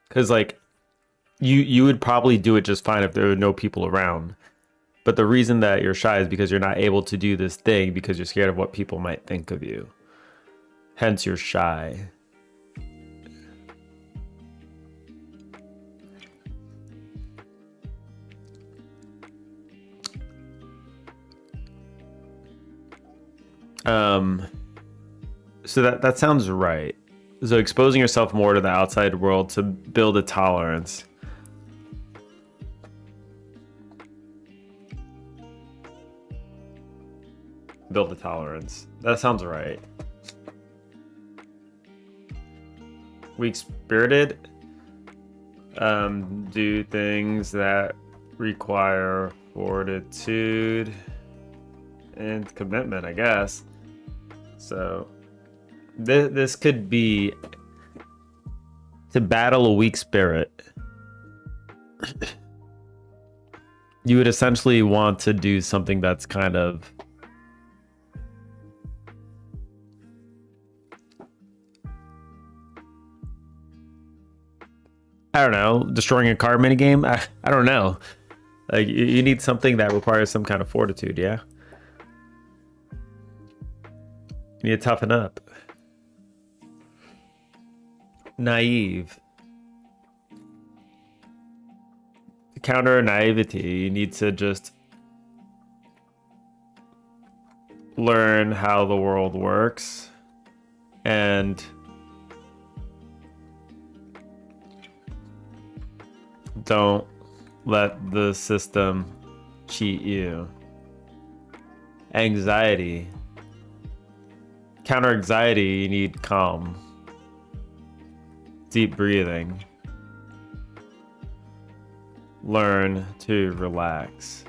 Because, like, you would probably do it just fine if there were no people around. But the reason that you're shy is because you're not able to do this thing because you're scared of what people might think of you. Hence, you're shy. So that sounds right. So exposing yourself more to the outside world to build a tolerance. Build a tolerance. That sounds right. Weak-spirited. Do things that require fortitude and commitment, I guess. So this could be to battle a weak spirit. You would essentially want to do something that's kind of I don't know, destroying a car minigame? I don't know. Like, you need something that requires some kind of fortitude, yeah? You need to toughen up. Naive. To counter naivety, you need to just learn how the world works and don't let the system cheat you. Anxiety. Counter anxiety, you need calm. Deep breathing. Learn to relax.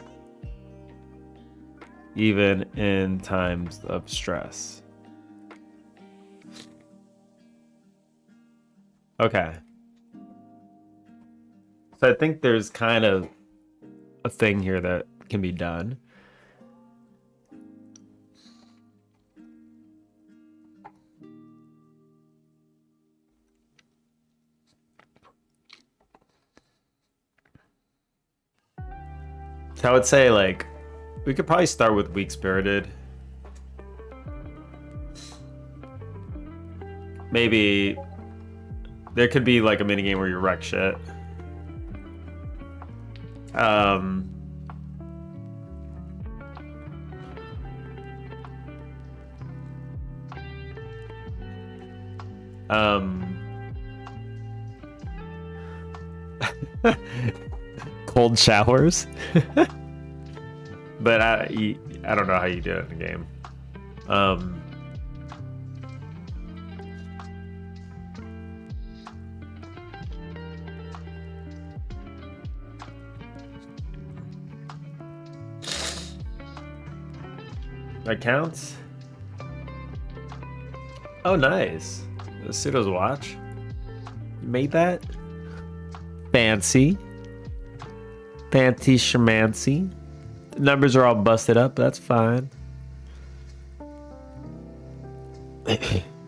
Even in times of stress. Okay. So I think there's kind of a thing here that can be done. So I would say, like, we could probably start with weak-spirited. Maybe there could be like a minigame where you wreck shit. Um, cold showers. But I don't know how you do it in the game. That counts. Oh, nice. The Pseudo's watch. You made that? Fancy. Fancy shamancy. The numbers are all busted up. That's fine.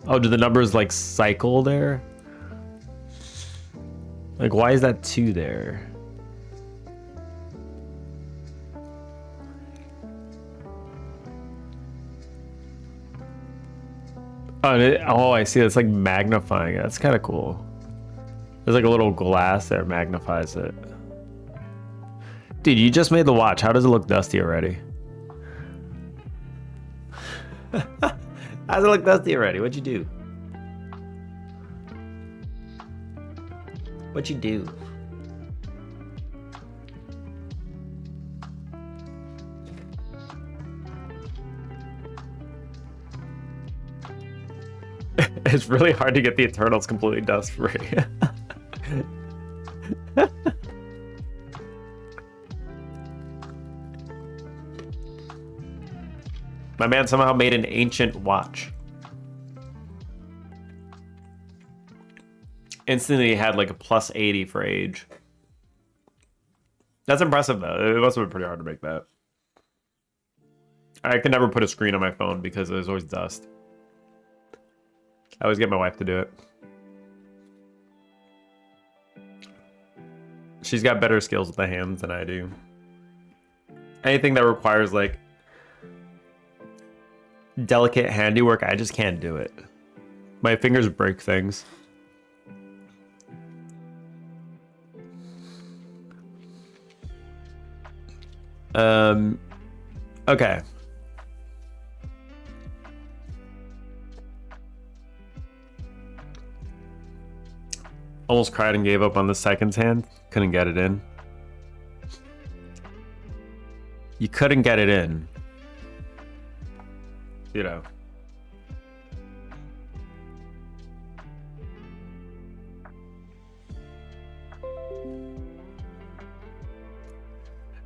Oh, do the numbers like cycle there? Like, why is that 2 there? Oh, I see. It's like magnifying it. That's kind of cool. There's like a little glass there, magnifies it. Dude, you just made the watch. How does it look dusty already? How's it look dusty already? What'd you do? What'd you do? It's really hard to get the Eternals completely dust free. My man somehow made an ancient watch. Instantly had like a plus 80 for age. That's impressive though. It must have been pretty hard to make that. I could never put a screen on my phone because there's always dust. I always get my wife to do it. She's got better skills with the hands than I do. Anything that requires like delicate handiwork, I just can't do it. My fingers break things. Okay. Almost cried and gave up on the seconds hand. Couldn't get it in. You couldn't get it in. You know.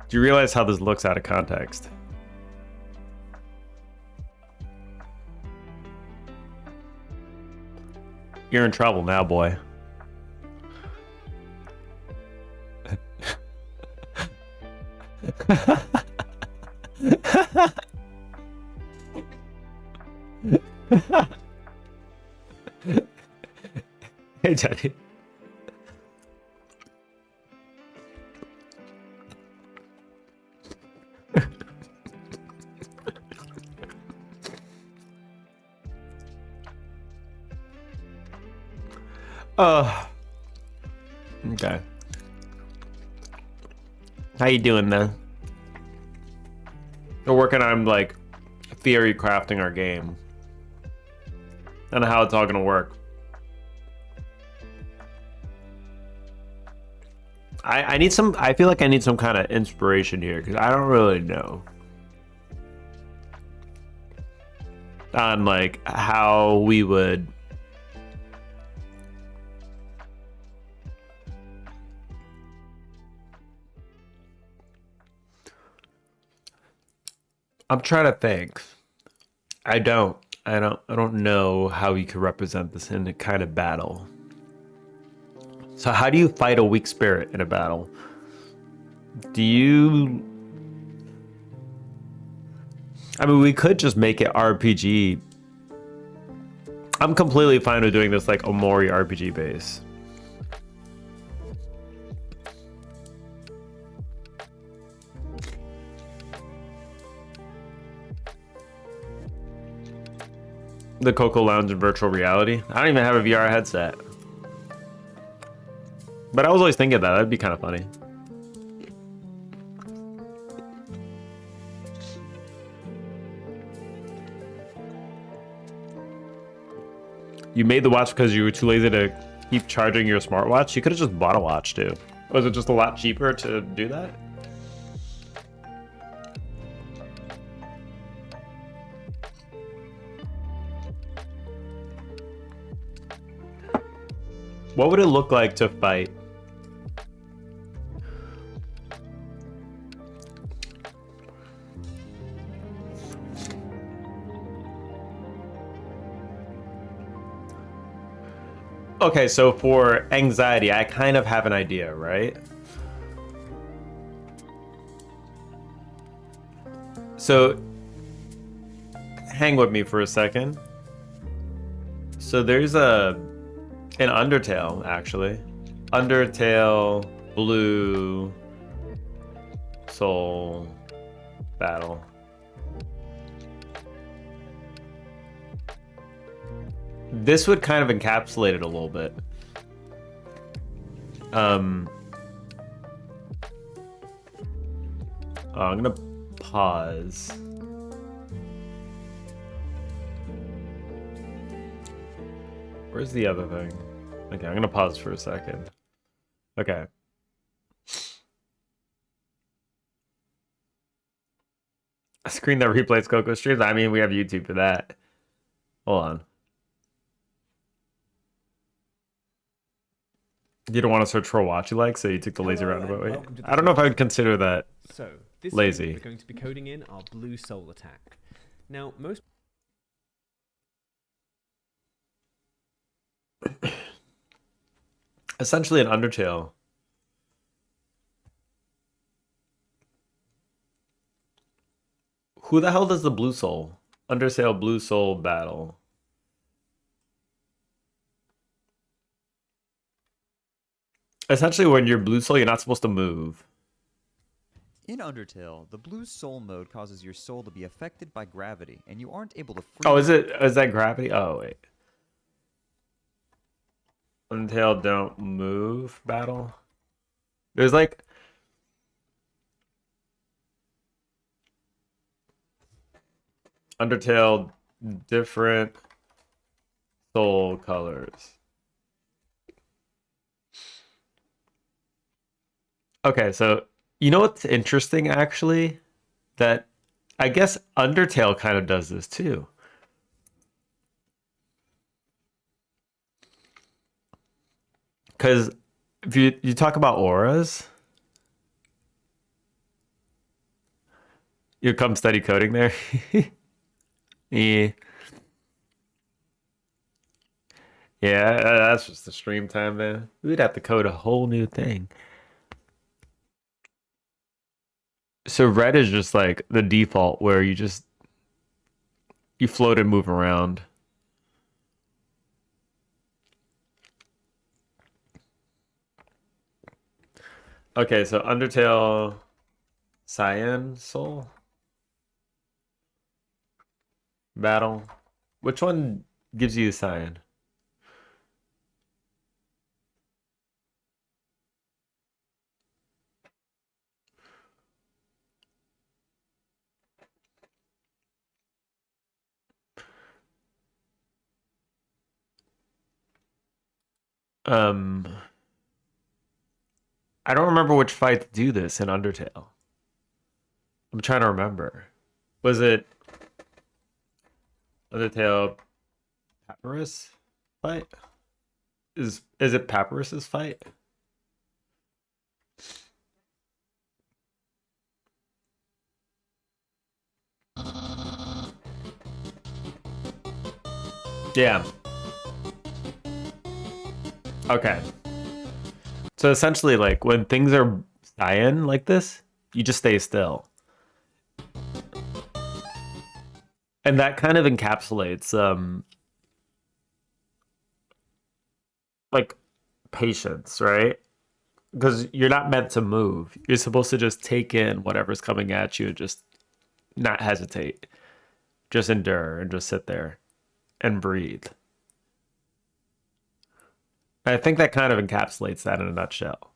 Do you realize how this looks out of context? You're in trouble now, boy. Hey, Johnny. Okay. How you doing, man? We're working on like theory crafting our game and how it's all gonna work. I need some. I feel like I need some kind of inspiration here because I don't really know on like how we would. I'm trying to think. I don't know how you could represent this in a kind of battle. So how do you fight a weak spirit in a battle? Do you... I mean, we could just make it RPG. I'm completely fine with doing this like Omori RPG base. The Coco Lounge in virtual reality. I don't even have a VR headset. But I was always thinking that'd be kind of funny. You made the watch because you were too lazy to keep charging your smartwatch? You could have just bought a watch too. Was it just a lot cheaper to do that? What would it look like to fight? okay, so for anxiety, I kind of have an idea, right? So hang with me for a second. So there's an Undertale, actually. Undertale Blue Soul Battle. This would kind of encapsulate it a little bit. I'm gonna pause. Where's the other thing? Okay, I'm gonna pause for a second. Okay. A screen that replays Coco streams? I mean, we have YouTube for that. Hold on. You don't want to search for what you like, so you took the lazy Hello roundabout and way. welcome to the I don't know if I show. would consider that. So, this Lazy. week we're going to be coding in our Blue Soul attack. Now, most Essentially an Undertale. Who the hell does the Blue Soul? Undertale Blue Soul Battle. Essentially, when you're Blue Soul, you're not supposed to move. In Undertale, the Blue Soul mode causes your soul to be affected by gravity, and you aren't able to free. Oh, is that gravity? Oh, wait. Undertale don't move battle. There's like Undertale different soul colors. Okay, so you know what's interesting actually? That I guess Undertale kind of does this too. Because if you talk about auras, you come study coding there. Yeah. Yeah, that's just the stream time, man. We'd have to code a whole new thing. So red is just like the default where you float and move around. Okay, so Undertale Cyan Soul Battle. Which one gives you Cyan? I don't remember which fights do this in Undertale. I'm trying to remember. Was it Undertale Papyrus fight? Is it Papyrus's fight? Yeah. Okay. So essentially, like when things are cyan like this, you just stay still. And that kind of encapsulates like patience, right? Because you're not meant to move. You're supposed to just take in whatever's coming at you and just not hesitate. Just endure and just sit there and breathe. I think that kind of encapsulates that in a nutshell.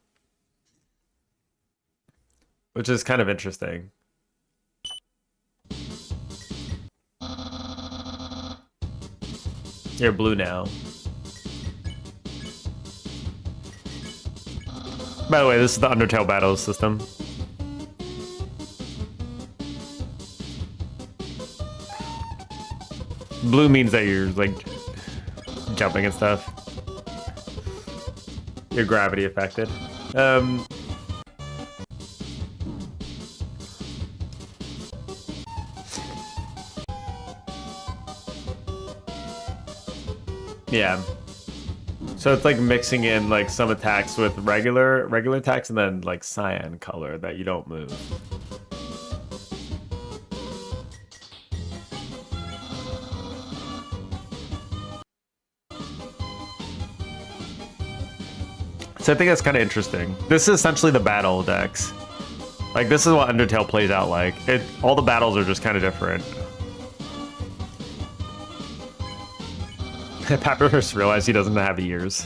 Which is kind of interesting. You're blue now. By the way, this is the Undertale battle system. Blue means that you're like jumping and stuff. You're gravity affected. Yeah. So it's like mixing in like some attacks with regular attacks and then like cyan color that you don't move. So I think that's kind of interesting. This is essentially the battle decks. Like this is what Undertale plays out like. All the battles are just kind of different. Papyrus realized he doesn't have ears.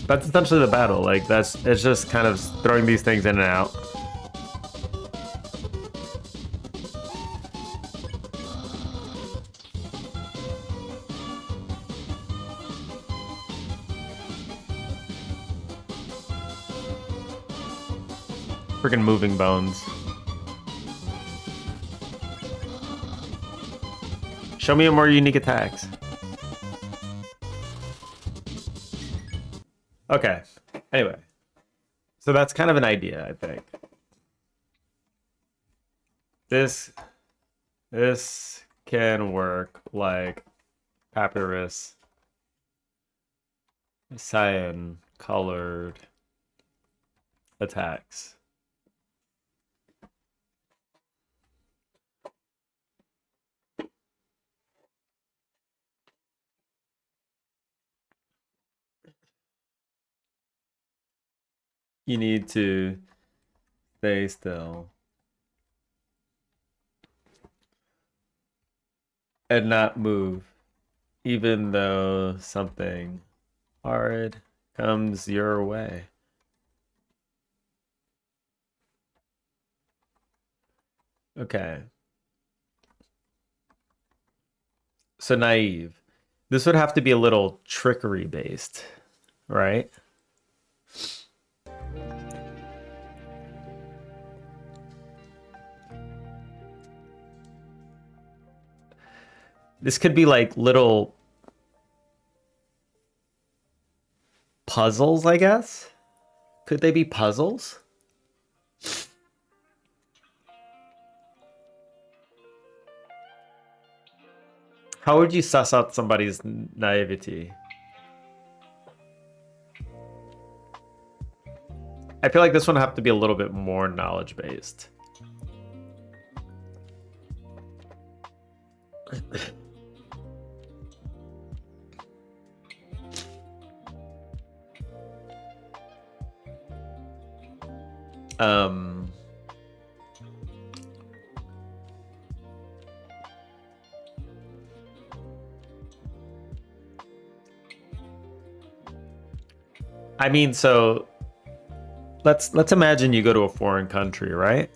That's essentially the battle. Like it's just kind of throwing these things in and out. Freaking moving bones. Show me more unique attacks. Okay. Anyway. So that's kind of an idea, I think. This can work like Papyrus. Cyan colored attacks. You need to stay still and not move, even though something hard comes your way. Okay. So naive. This would have to be a little trickery based, right? This could be like little puzzles, I guess. Could they be puzzles? How would you suss out somebody's naivety? I feel like this one would have to be a little bit more knowledge based. I mean, so let's imagine you go to a foreign country, right?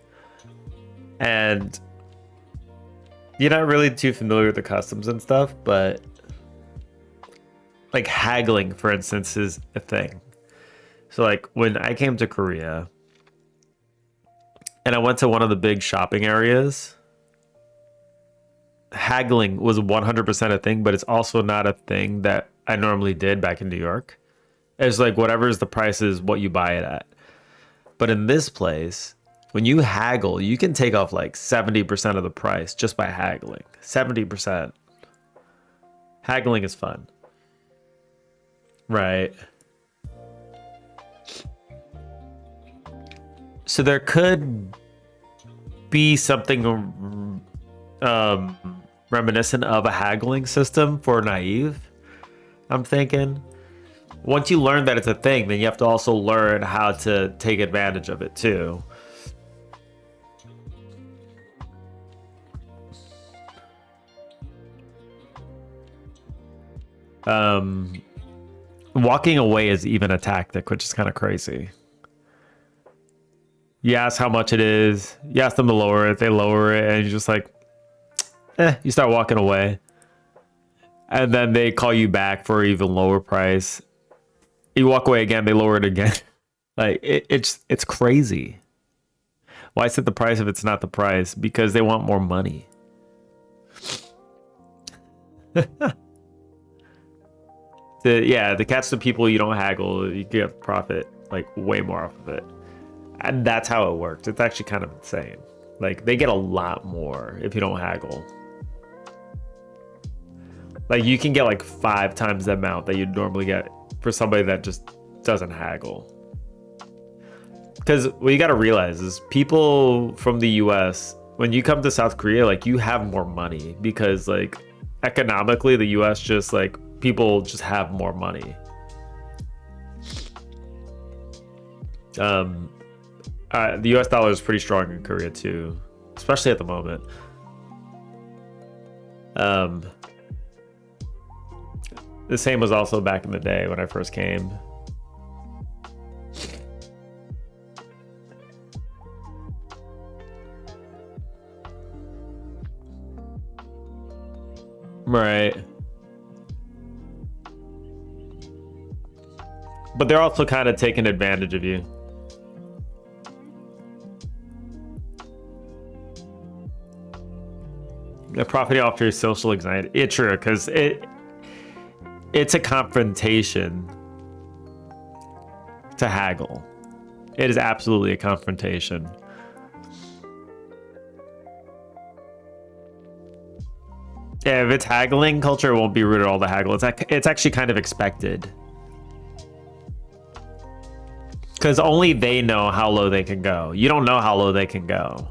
And you're not really too familiar with the customs and stuff, but like haggling, for instance, is a thing. So like when I came to Korea and I went to one of the big shopping areas, haggling was 100% a thing, but it's also not a thing that I normally did back in New York. It's like whatever is the price is what you buy it at. But in this place, when you haggle, you can take off like 70% of the price just by haggling. 70%. Haggling is fun. Right. So there could be something reminiscent of a haggling system for naive, I'm thinking. Once you learn that it's a thing, then you have to also learn how to take advantage of it too. Walking away is even a tactic, which is kind of crazy. You ask how much it is, you ask them to lower it, they lower it, and you're just like, you start walking away. And then they call you back for an even lower price. You walk away again, they lower it again. Like it's crazy. Why set the price if it's not the price? Because they want more money. To catch the people you don't haggle, you get profit like way more off of it. And that's how it works. It's actually kind of insane. Like they get a lot more if you don't haggle. Like you can get like 5 times the amount that you'd normally get for somebody that just doesn't haggle. Because what you got to realize is people from the US, when you come to South Korea, like you have more money because like economically the US just like people just have more money. The US dollar is pretty strong in Korea too, especially at the moment. The same was also back in the day when I first came. Right. But they're also kind of taking advantage of you. They're profiting off your social anxiety. It's true, because it's a confrontation to haggle. It is absolutely a confrontation. Yeah, if it's haggling culture, it won't be rude at all to haggle. It's actually kind of expected. Because only they know how low they can go. You don't know how low they can go.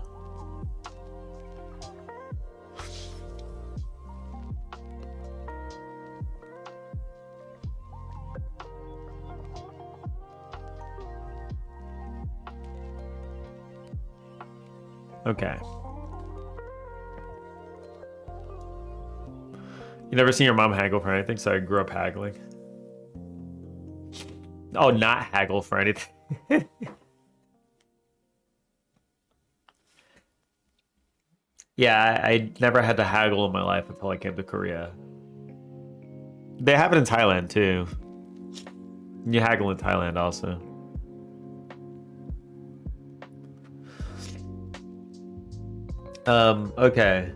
Okay. You never seen your mom haggle for anything, so I grew up haggling. Oh, not haggle for anything. Yeah, I never had to haggle in my life until I came to Korea. They have it in Thailand too. You haggle in Thailand also. Okay.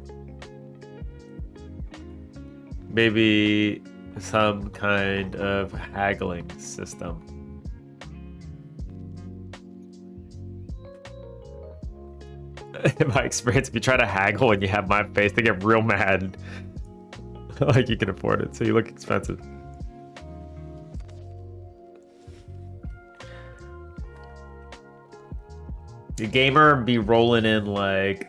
Maybe some kind of haggling system. In my experience, if you try to haggle and you have my face, they get real mad. Like you can afford it, so you look expensive. The gamer be rolling in like...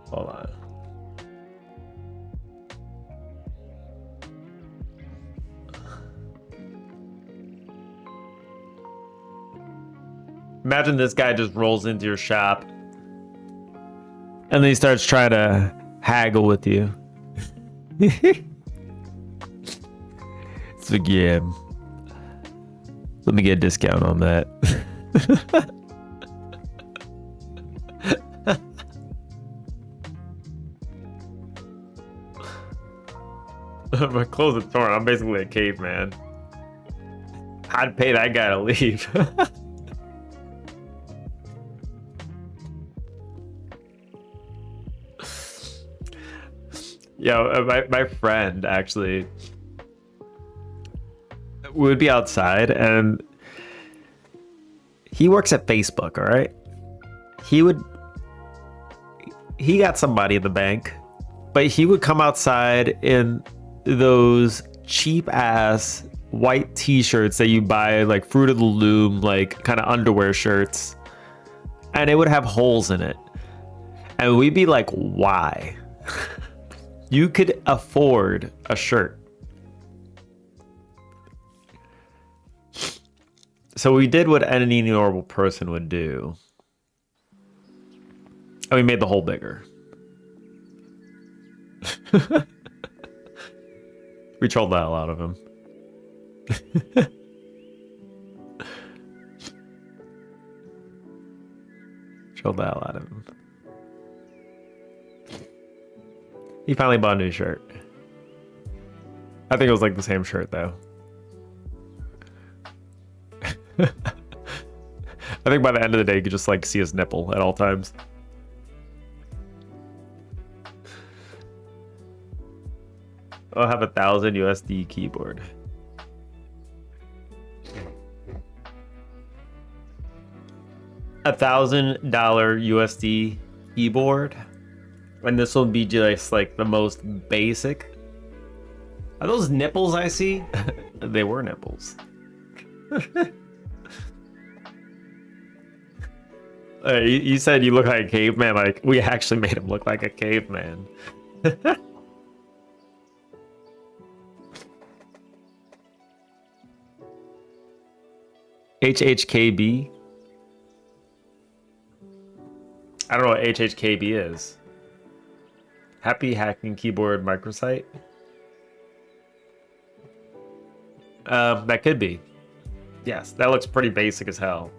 Hold on. Imagine this guy just rolls into your shop and then he starts trying to haggle with you. It's like, yeah, let me get a discount on that. My clothes are torn. I'm basically a caveman. I'd pay that guy to leave. Yeah, my friend actually would be outside and he works at Facebook, all right? He got somebody in the bank, but he would come outside in those cheap ass white t-shirts that you buy, like Fruit of the Loom, like kind of underwear shirts, and it would have holes in it. And we'd be like, why? You could afford a shirt. So we did what any normal person would do. And we made the hole bigger. We trolled the hell out of him. Trolled the hell out of him. He finally bought a new shirt. I think it was like the same shirt though. I think by the end of the day, you could just like see his nipple at all times. I'll have 1,000 USD keyboard. $1,000 USD keyboard, and this will be just like the most basic. Are those nipples I see? They were nipples. You said you look like a caveman. Like, we actually made him look like a caveman. HHKB? I don't know what HHKB is. Happy Hacking Keyboard Microsite? That could be. Yes, that looks pretty basic as hell.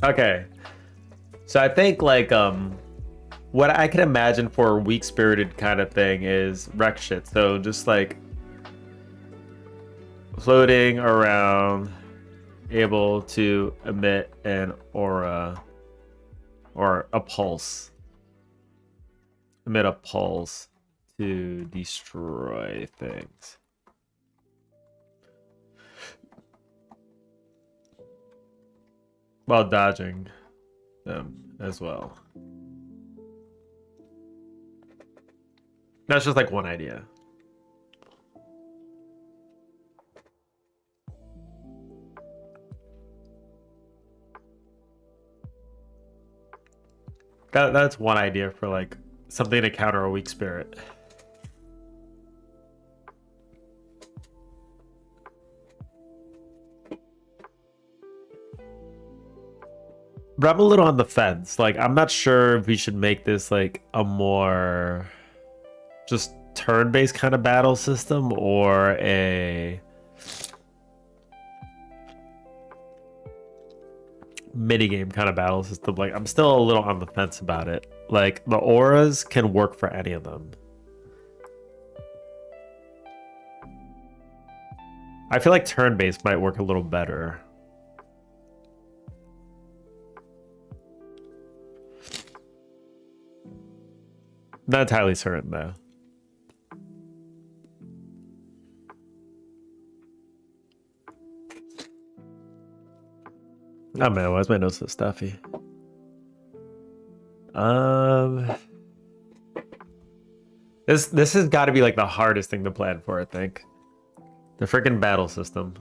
Okay. So I think like what I can imagine for a weak-spirited kind of thing is wreck shit. So just like floating around, able to emit an aura or a pulse. Emit a pulse to destroy things. While dodging them as well. That's just like one idea. That's one idea for like something to counter a weak spirit. But I'm a little on the fence. Like, I'm not sure if we should make this like a more just turn-based kind of battle system or a minigame kind of battle system. Like, I'm still a little on the fence about it. Like, the auras can work for any of them. I feel like turn-based might work a little better. Not entirely certain though. Oh man, why is my nose so stuffy? This has got to be like the hardest thing to plan for, I think. The freaking battle system.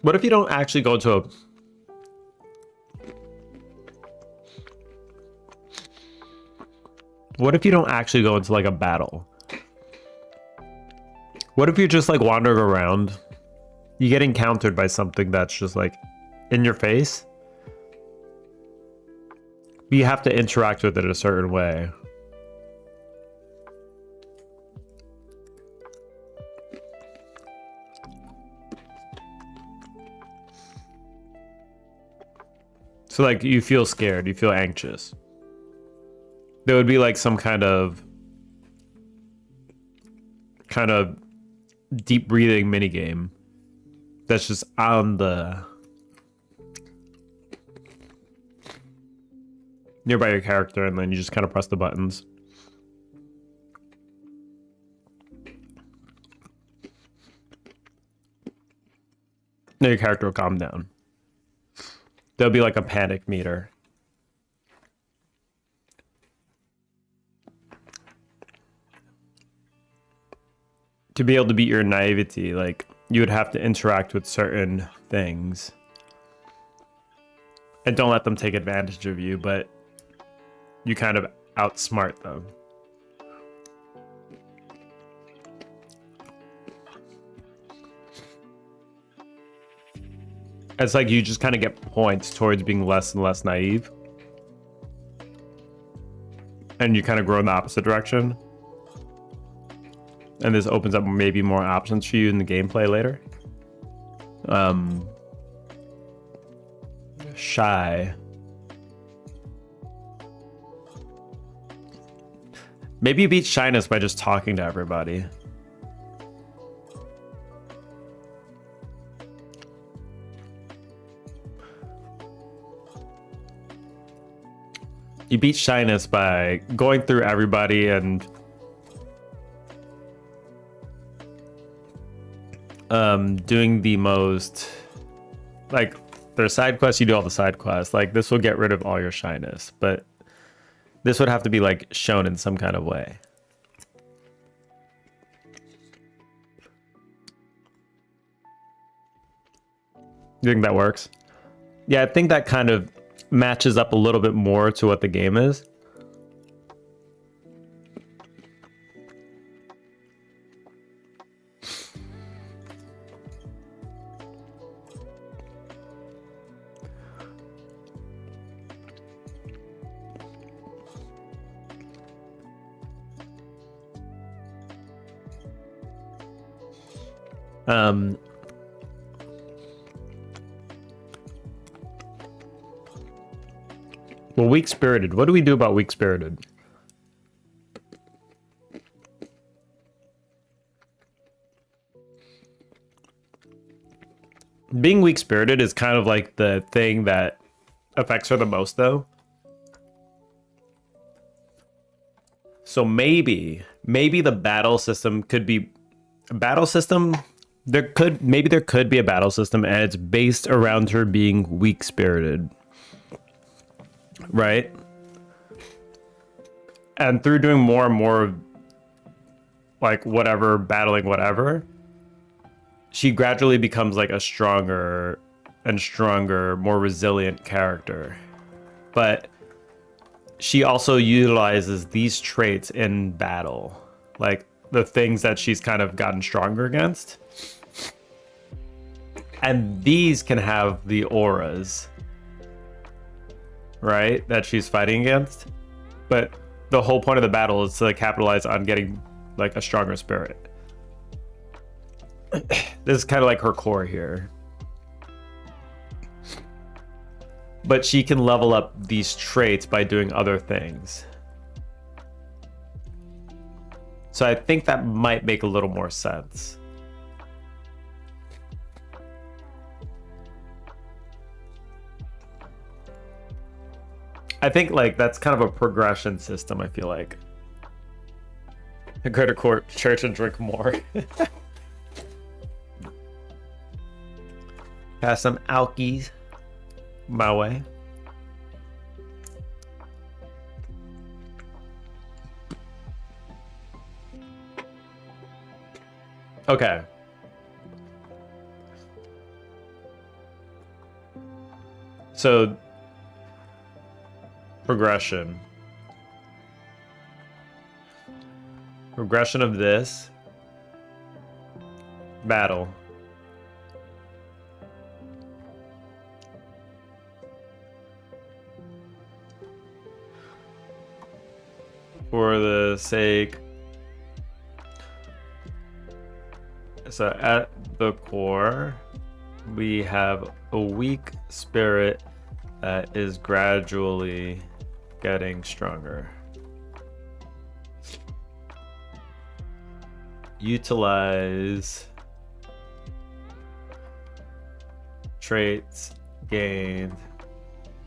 What if you don't actually go into a... What if you don't actually go into like a battle? What if you're just like wandering around? You get encountered by something that's just like in your face. You have to interact with it a certain way. So like you feel scared, you feel anxious. There would be like some kind of deep breathing minigame that's just on the nearby your character, and then you just kind of press the buttons. Then your character will calm down. There'll be like a panic meter. To be able to beat your naivety, like, you would have to interact with certain things. And don't let them take advantage of you, but you kind of outsmart them. It's like you just kind of get points towards being less and less naive. And you kind of grow in the opposite direction. and this opens up maybe more options for you in the gameplay later. Shy. Maybe you beat shyness by just talking to everybody. You beat shyness by going through everybody and doing the most, like, there's side quests, you do all the side quests. Like, this will get rid of all your shyness, but this would have to be like shown in some kind of way. You think that works? Yeah, I think that kind of matches up a little bit more to what the game is. Well, weak spirited. What do we do about weak spirited? Being weak spirited is kind of like the thing that affects her the most, though. So maybe the battle system could be a battle system. There could be a battle system, and it's based around her being weak spirited. Right? And through doing more and more, like, whatever, battling whatever, she gradually becomes like a stronger and stronger, more resilient character. But she also utilizes these traits in battle, like the things that she's kind of gotten stronger against. And these can have the auras, right, that she's fighting against. But the whole point of the battle is to, like, capitalize on getting like a stronger spirit. This is kind of like her core here. But she can level up these traits by doing other things. So I think that might make a little more sense. I think, like, that's kind of a progression system, I feel like. Go to court, church, and drink more. Pass some alkies my way. Okay. So, progression of this battle. For the sake, so at the core, we have a weak spirit that is gradually getting stronger. Utilize traits gained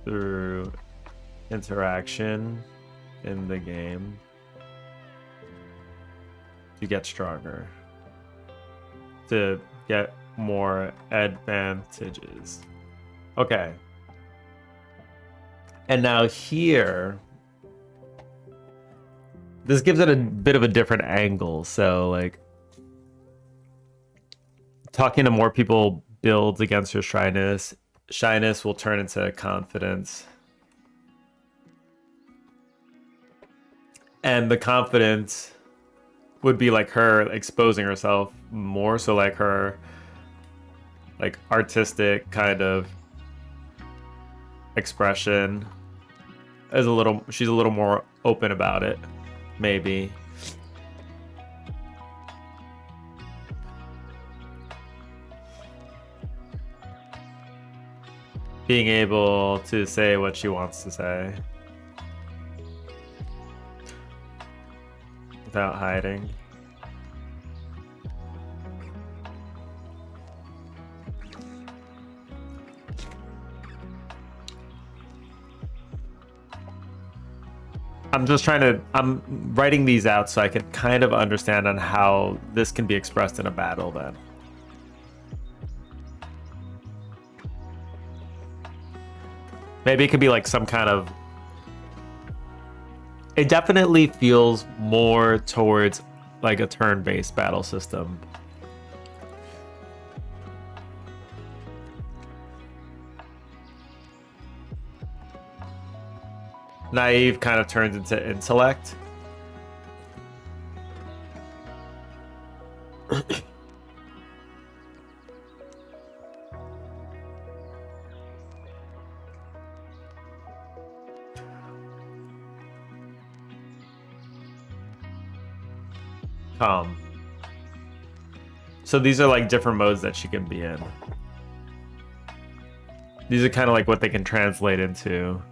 through interaction in the game to get stronger, to get more advantages. Okay. And now here, this gives it a bit of a different angle. So, like, talking to more people builds against your shyness. Shyness will turn into confidence. And the confidence would be like her exposing herself more. So, like, her, like, artistic kind of expression is she's a little more open about it, maybe. being able to say what she wants to say without hiding. I'm writing these out so I can kind of understand on how this can be expressed in a battle then. Maybe it could be like some kind of... It definitely feels more towards like a turn-based battle system. Naive kind of turns into intellect. Calm. So these are like different modes that she can be in. These are kind of like what they can translate into.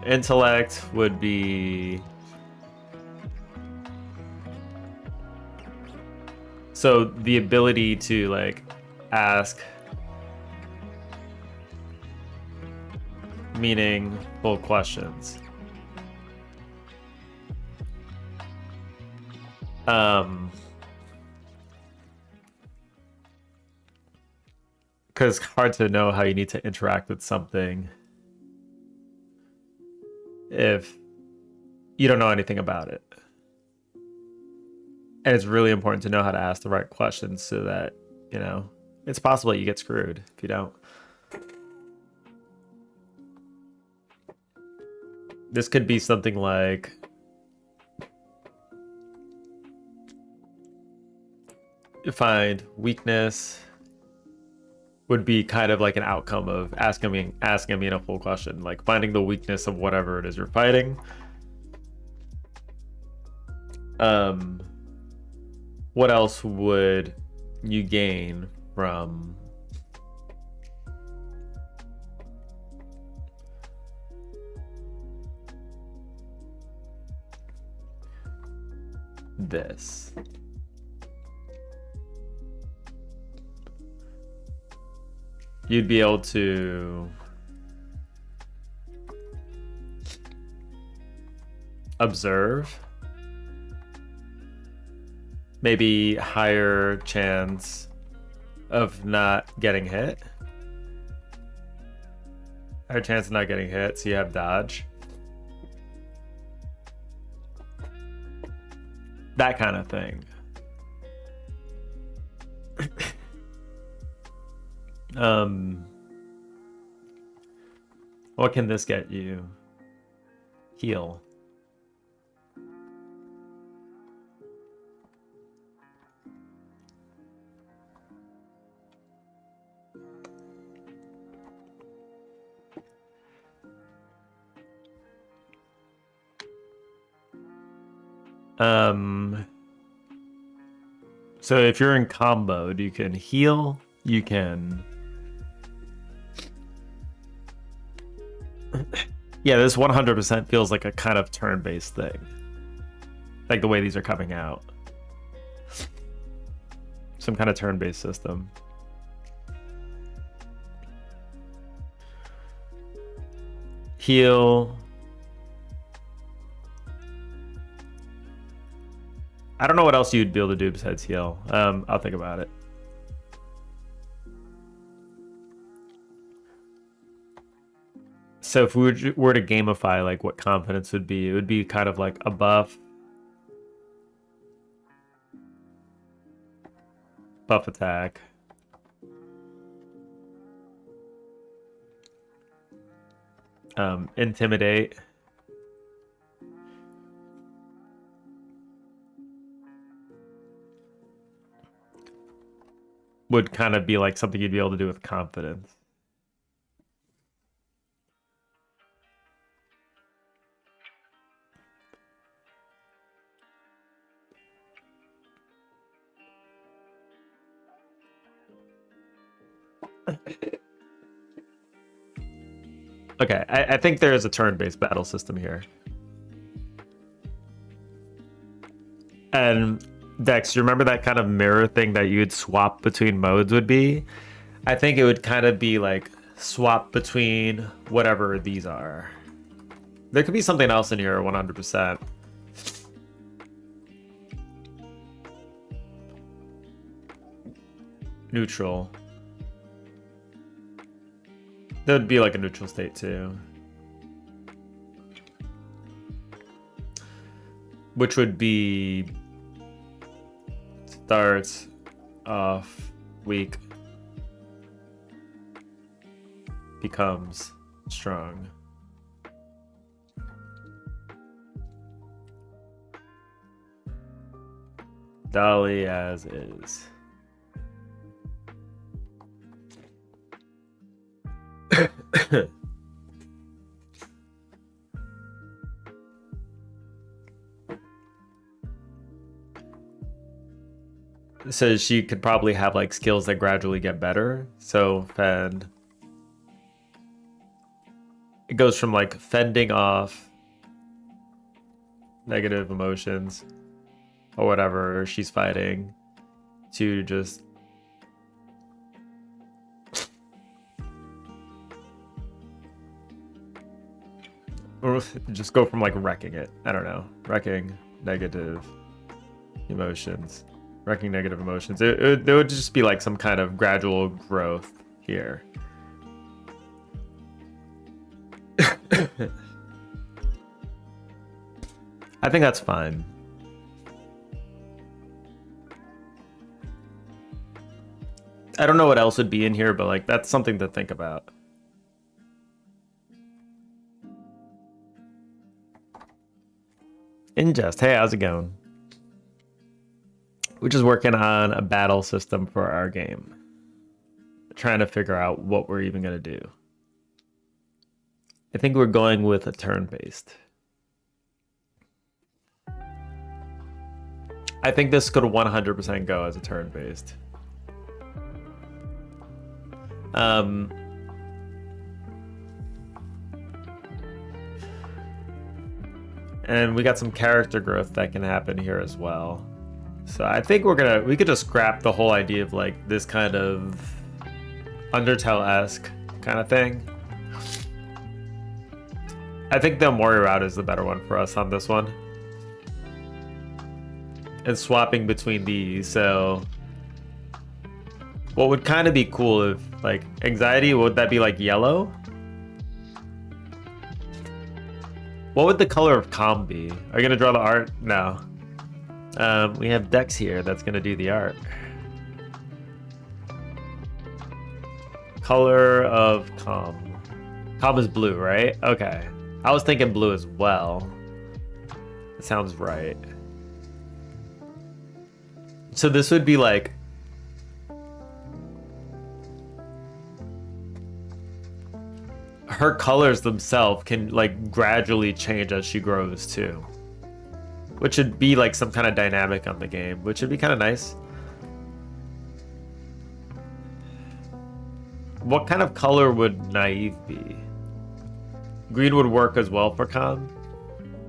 Intellect would be... So the ability to like ask meaningful questions. Because it's hard to know how you need to interact with something if you don't know anything about it. And it's really important to know how to ask the right questions so that, you know, it's possible you get screwed if you don't. This could be something like find weakness would be kind of like an outcome of asking me a meaningful question, like finding the weakness of whatever it is you're fighting. What else would you gain from this? You'd be able to observe, maybe higher chance of not getting hit. Higher chance of not getting hit, so you have dodge. That kind of thing. What can this get you? Heal. So if you're in combo, you can heal, you can... Yeah, this 100% feels like a kind of turn-based thing. Like the way these are coming out. Some kind of turn-based system. Heal. I don't know what else you'd be able to do besides heal. I'll think about it. So if we were to gamify like what confidence would be, it would be kind of like a buff. Buff attack. Intimidate. Would kind of be like something you'd be able to do with confidence. Okay, I think there is a turn-based battle system here. And Dex, you remember that kind of mirror thing that you'd swap between modes would be? I think it would kind of be like swap between whatever these are. There could be something else in here 100%. Neutral. That would be like a neutral state too. Which would be starts off weak, becomes strong. Dolly as is. So she could probably have like skills that gradually get better. So fend. It goes from like fending off negative emotions or whatever she's fighting to just or just go from like wrecking it. I don't know. Wrecking negative emotions. Wrecking negative emotions. It would just be like some kind of gradual growth here. I think that's fine. I don't know what else would be in here, but like that's something to think about. Ingest, hey, how's it going? We're just working on a battle system for our game. Trying to figure out what we're even going to do. I think we're going with a turn-based. I think this could 100% go as a turn-based. And we got some character growth that can happen here as well. So I think we could just scrap the whole idea of like this kind of Undertale-esque kind of thing. I think the Mori route is the better one for us on this one. And swapping between these, so what would kind of be cool if like anxiety, would that be like yellow? What would the color of calm be? Are you gonna draw the art? No. We have Dex here that's gonna do the art. Color of calm. Calm is blue, right? Okay. I was thinking blue as well. It sounds right. So this would be like her colors themselves can like gradually change as she grows too. Which would be like some kind of dynamic on the game, which would be kind of nice. What kind of color would naive be? Green would work as well for calm.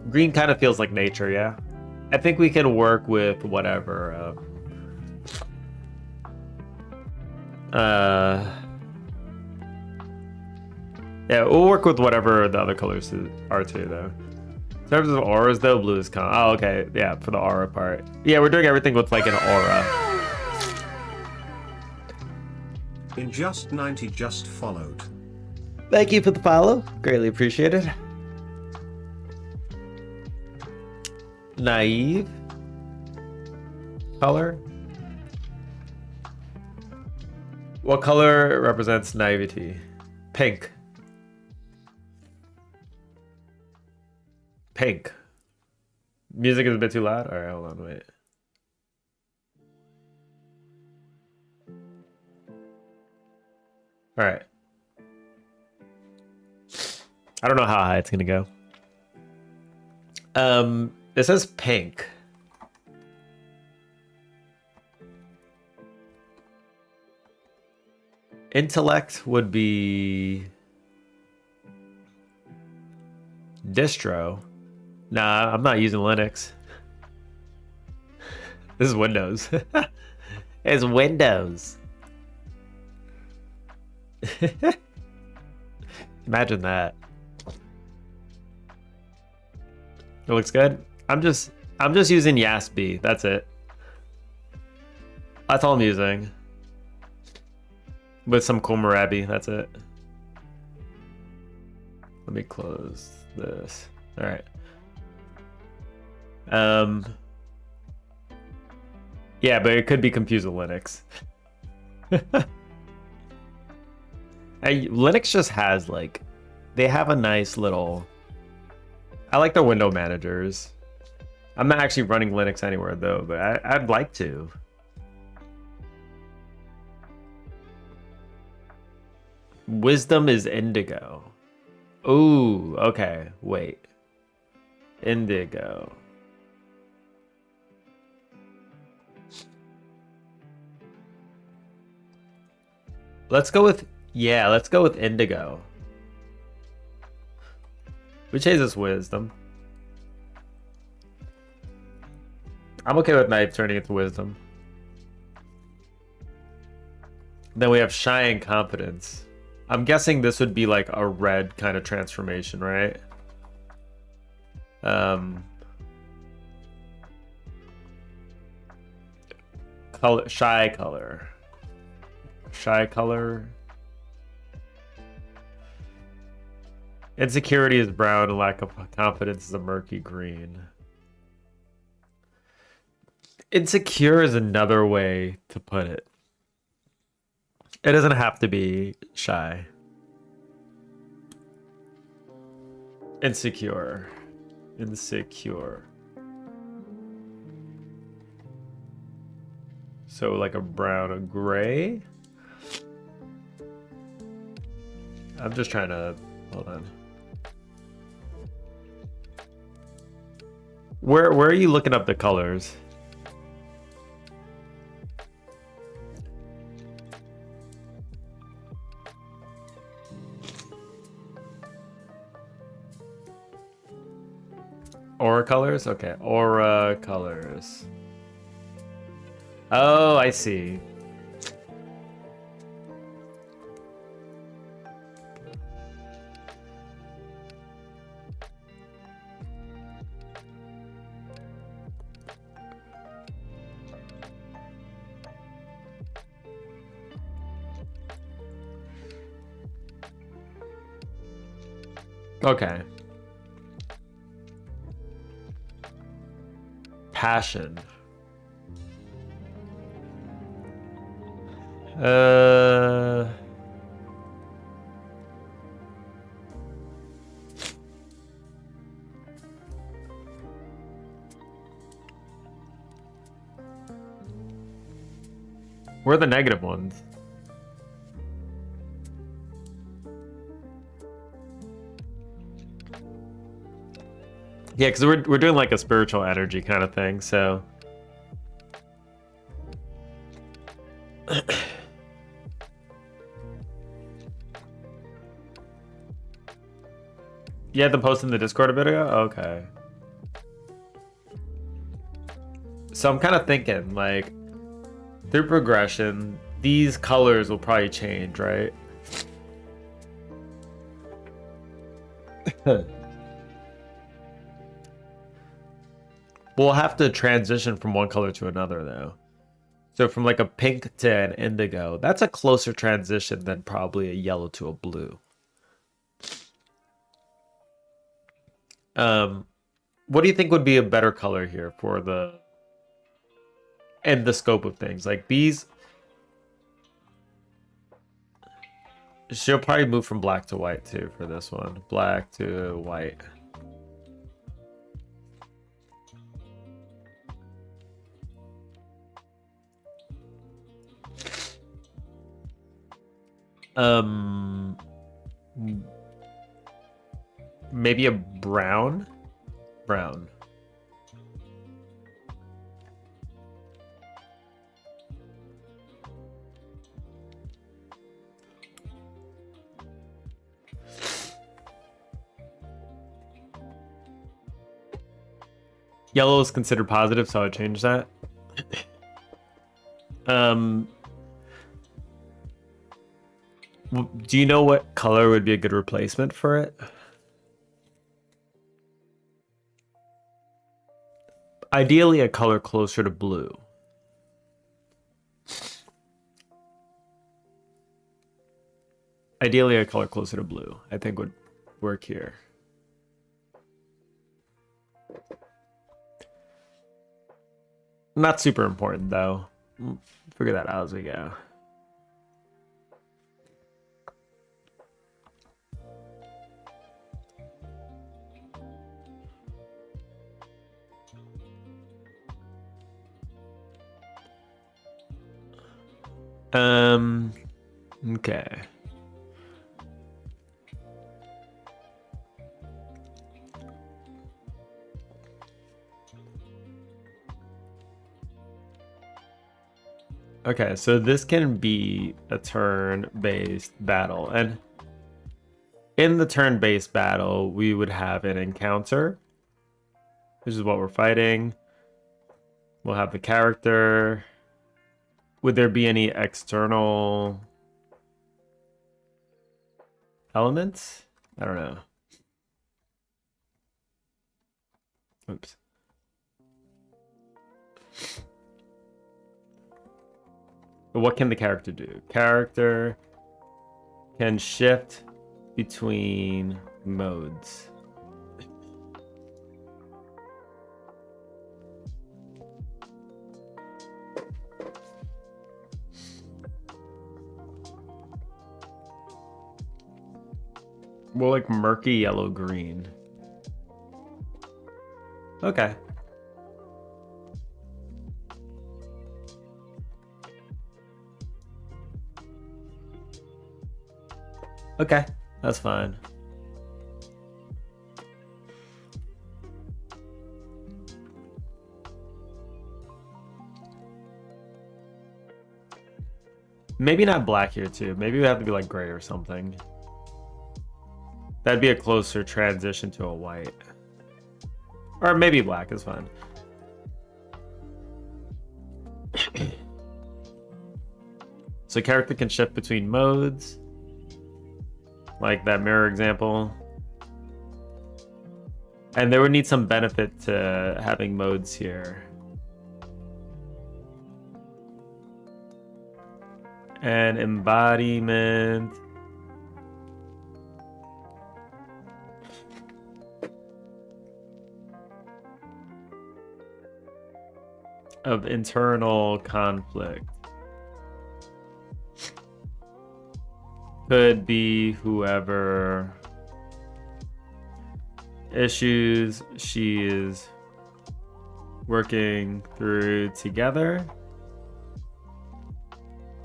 Green kind of feels like nature, yeah. I think we can work with whatever. Yeah, we'll work with whatever the other colors are too, though. In terms of auras, though, blue is calm. Oh, okay. Yeah, for the aura part. Yeah, we're doing everything with like an aura. In just 90 just followed. Thank you for the follow. Greatly appreciated. Naive color. What color represents naivety? Pink. Pink. Music is a bit too loud. All right, hold on, wait. All right. I don't know how high it's gonna go. It says pink. Intellect would be distro. Nah, I'm not using Linux. This is Windows. It's Windows. Imagine that. It looks good. I'm just using YASB. That's it. That's all I'm using. With some Kohlrabi. That's it. Let me close this. All right. Yeah, but it could be confused with Linux. Hey, Linux just has like, they have a nice little. I like their window managers. I'm not actually running Linux anywhere though, but I'd like to. Wisdom is indigo. Ooh, okay, wait. Indigo. Let's go with, yeah, let's go with indigo. Which is wisdom. I'm okay with knife turning into wisdom. Then we have shy and confidence. I'm guessing this would be like a red kind of transformation, right? Color, shy color. Shy color. Insecurity is brown, and lack of confidence is a murky green. Insecure is another way to put it. It doesn't have to be shy. Insecure. Insecure. So like a brown, a gray. I'm just trying to, hold on. Where are you looking up the colors? Aura colors? Okay, aura colors. Oh, I see. Okay. Passion. Where are the negative ones? Yeah, because we're doing like a spiritual energy kind of thing, so. You had them post in the Discord a bit ago? Okay. So I'm kind of thinking, like, through progression, these colors will probably change, right? We'll have to transition from one color to another, though. So from like a pink to an indigo, that's a closer transition than probably a yellow to a blue. What do you think would be a better color here for the and the scope of things? Like these, she'll probably move from black to white too for this one. Black to white. Maybe a brown. Yellow is considered positive, so I would change that. Do you know what color would be a good replacement for it? Ideally, a color closer to blue. Ideally, a color closer to blue, I think would work here. Not super important, though. We'll figure that out as we go. Okay. Okay, so this can be a turn-based battle. And in the turn-based battle, we would have an encounter, which is what we're fighting. We'll have the character. Would there be any external elements? I don't know. Oops. But what can the character do? Character can shift between modes. More like murky yellow green. Okay. Okay, that's fine. Maybe not black here too. Maybe we have to be like gray or something. That'd be a closer transition to a white. Or maybe black is fine. So character can shift between modes. Like that mirror example. And there would need some benefit to having modes here. And embodiment. Of internal conflict. Could be whoever issues she is working through together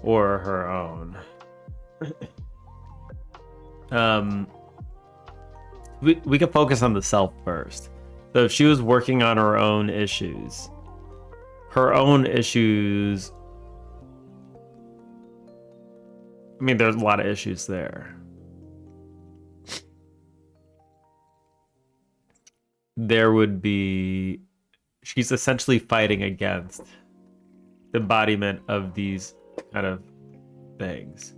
or her own. We could focus on the self first. So if she was working on her own issues, I mean, there's a lot of issues there. There would be... She's essentially fighting against the embodiment of these kind of things.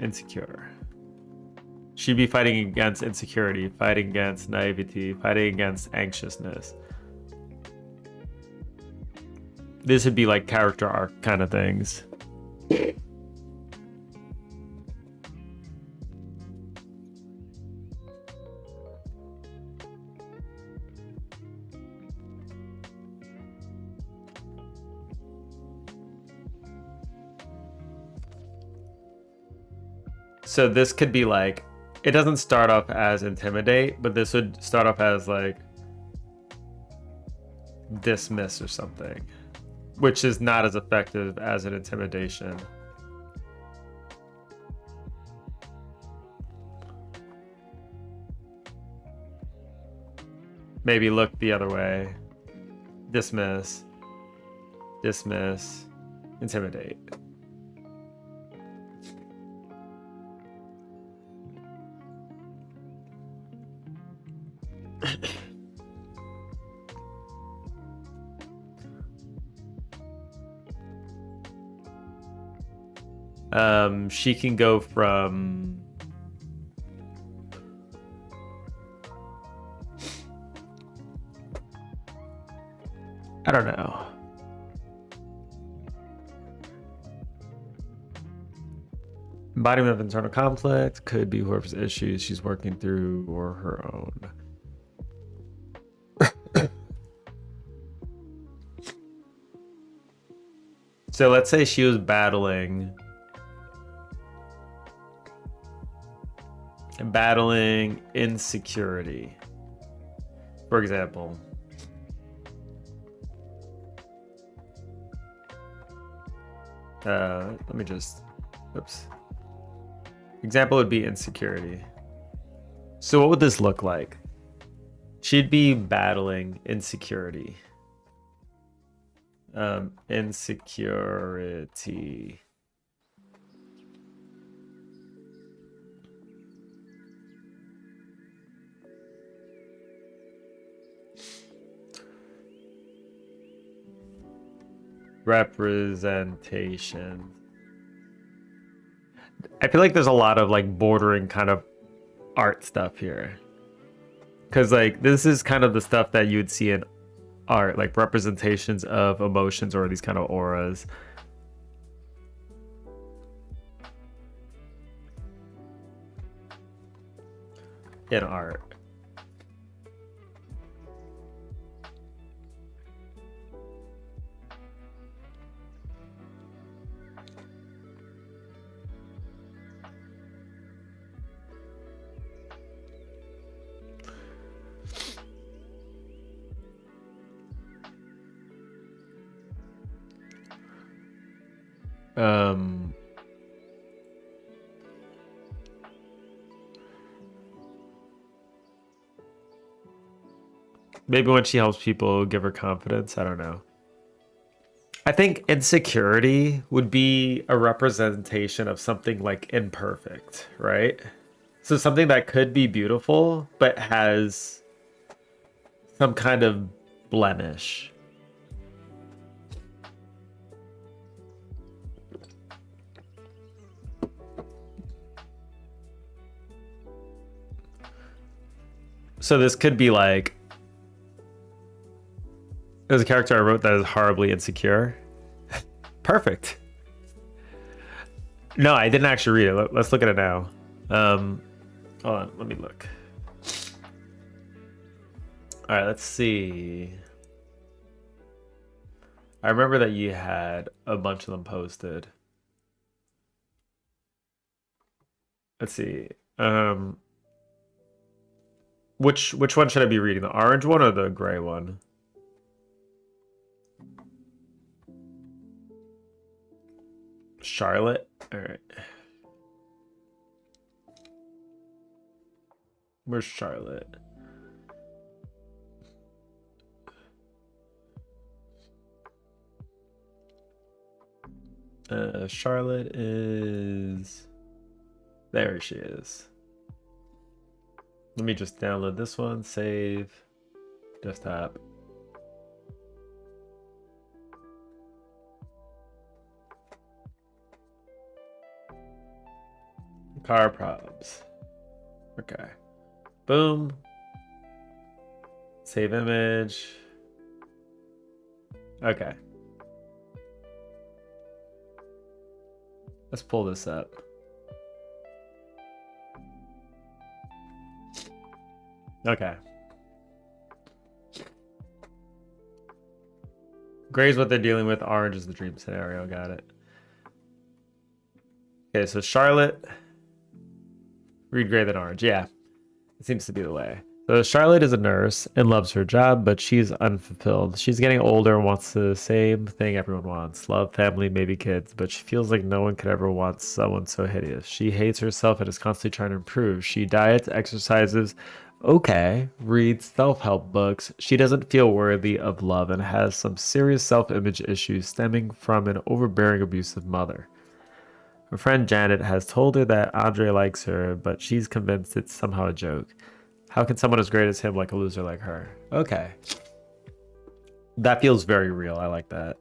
Insecure. She'd be fighting against insecurity, fighting against naivety, fighting against anxiousness. This would be like character arc kind of things. So this could be like, it doesn't start off as intimidate, but this would start off as like dismiss or something, which is not as effective as an intimidation. Maybe look the other way. Dismiss. Dismiss. Intimidate. She can go from I don't know. Embodiment of internal conflict could be whoever's issues she's working through or her own. So let's say she was battling insecurity, for example. Let me just, oops. Example would be insecurity. So what would this look like? She'd be battling insecurity. Insecurity. Representation. I feel like there's a lot of like bordering kind of art stuff here. Cause like this is kind of the stuff that you would see in art, like representations of emotions or these kind of auras. In art. Maybe when she helps people give her confidence, I don't know. I think insecurity would be a representation of something like imperfect, right? So something that could be beautiful, but has some kind of blemish. So this could be like, there's a character I wrote that is horribly insecure. Perfect. No, I didn't actually read it. Let's look at it now. Hold on, let me look. All right, let's see. I remember that you had a bunch of them posted. Let's see. Which one should I be reading? The orange one or the gray one? Charlotte? All right. Where's Charlotte? Charlotte is... There she is. Let me just download this one, save, desktop. Car props. Okay. Boom. Save image. Okay. Let's pull this up. Okay. Gray is what they're dealing with. Orange is the dream scenario. Got it. Okay, so Charlotte. Read gray then orange. Yeah. It seems to be the way. So Charlotte is a nurse and loves her job, but she's unfulfilled. She's getting older and wants the same thing everyone wants. Love, family, maybe kids, but she feels like no one could ever want someone so hideous. She hates herself and is constantly trying to improve. She diets, exercises, reads self-help books. She doesn't feel worthy of love and has some serious self-image issues stemming from an overbearing, abusive mother. Her friend Janet has told her that Andre likes her, but she's convinced it's somehow a joke. How can someone as great as him like a loser like her? Okay. That feels very real. I like that.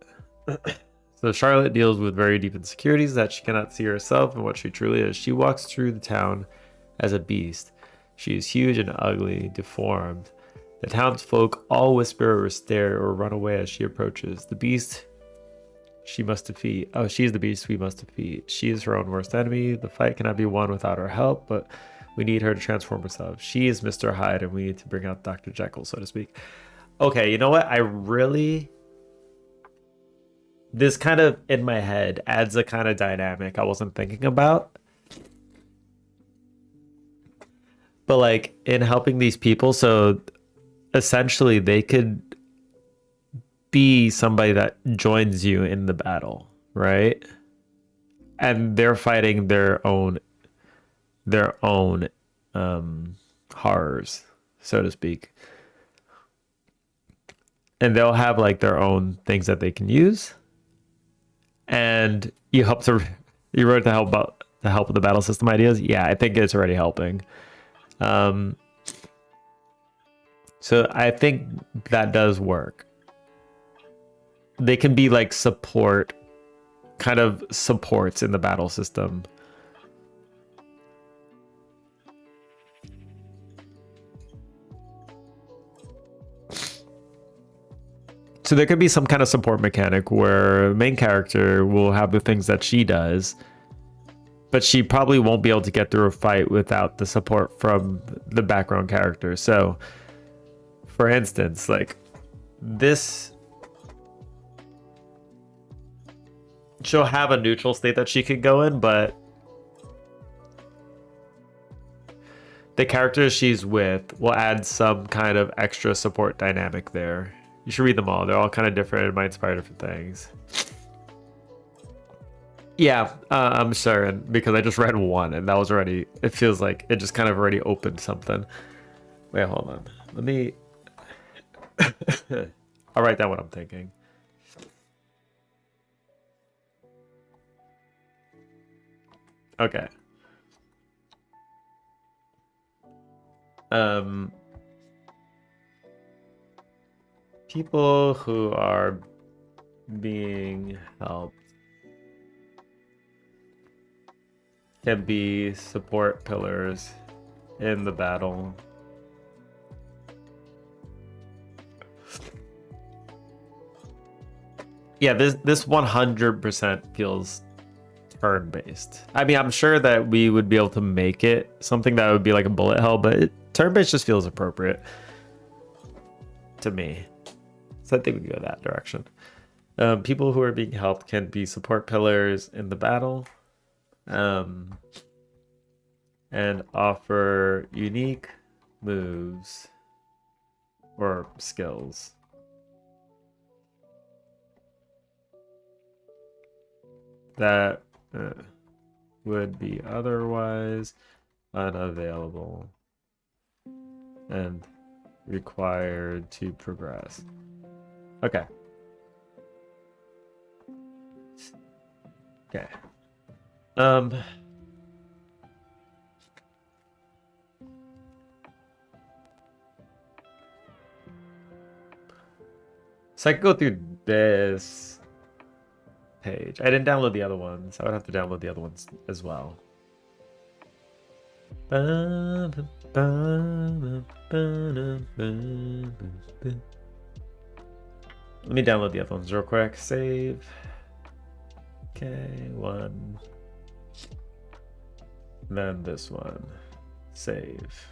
So Charlotte deals with very deep insecurities that she cannot see herself and what she truly is. She walks through the town as a beast. She is huge and ugly, deformed. The townsfolk all whisper or stare or run away as she approaches. The beast she must defeat. Oh, she is the beast we must defeat. She is her own worst enemy. The fight cannot be won without her help, but we need her to transform herself. She is Mr. Hyde, and we need to bring out Dr. Jekyll, so to speak. Okay, you know what? This kind of, in my head, adds a kind of dynamic I wasn't thinking about. But, like, in helping these people, so essentially they could be somebody that joins you in the battle, right? And they're fighting their own horrors, so to speak. And they'll have like their own things that they can use. And you wrote to help with the battle system ideas. Yeah, I think it's already helping. So I think that does work. They can be like supports in the battle system. So there could be some kind of support mechanic where the main character will have the things that she does, but she probably won't be able to get through a fight without the support from the background character. So, for instance, like this, she'll have a neutral state that she could go in, but the characters she's with will add some kind of extra support dynamic there. You should read them all. They're all kind of different and might inspire different things. Yeah, I'm certain because I just read one and that was already, it feels like it just kind of already opened something. Wait, hold on. Let me, I'll write down what I'm thinking. Okay. People who are being helped can be support pillars in the battle. Yeah, this 100% feels turn-based. I mean, I'm sure that we would be able to make it something that would be like a bullet hell, but turn-based just feels appropriate to me. So I think we can go that direction. People who are being helped can be support pillars in the battle, and offer unique moves or skills that would be otherwise unavailable and required to progress. Okay. Okay. So I could go through this page. I didn't download the other ones. I would have to download the other ones as well. Let me download the other ones real quick. Save. Okay, one. And then this one. Save.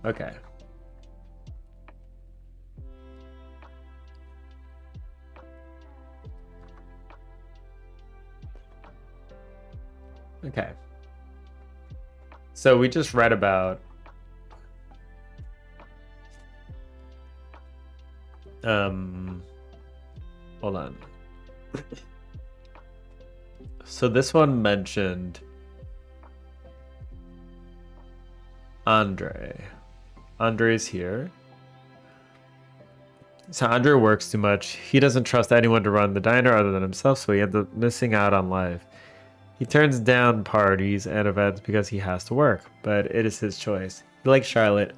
Okay. Okay. So we just read about hold on. So this one mentioned Andre. Andre's here. So Andrew works too much. He doesn't trust anyone to run the diner other than himself, so he ends up missing out on life. He turns down parties and events because he has to work, but it is his choice. He likes Charlotte.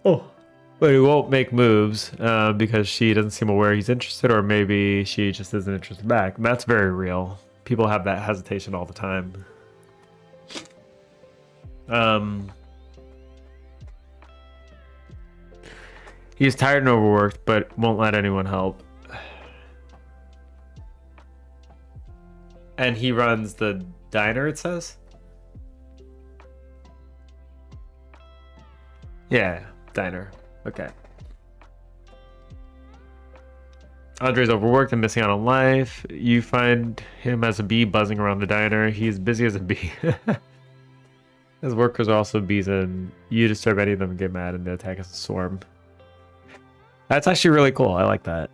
Oh. But he won't make moves because she doesn't seem aware he's interested, or maybe she just isn't interested back. And that's very real. People have that hesitation all the time. He's tired and overworked, but won't let anyone help. And he runs the diner, it says? Yeah, diner. Okay. Andre's overworked and missing out on life. You find him as a bee buzzing around the diner. He's busy as a bee. His workers are also bees, and you disturb any of them and get mad and they attack as a swarm. That's actually really cool. I like that.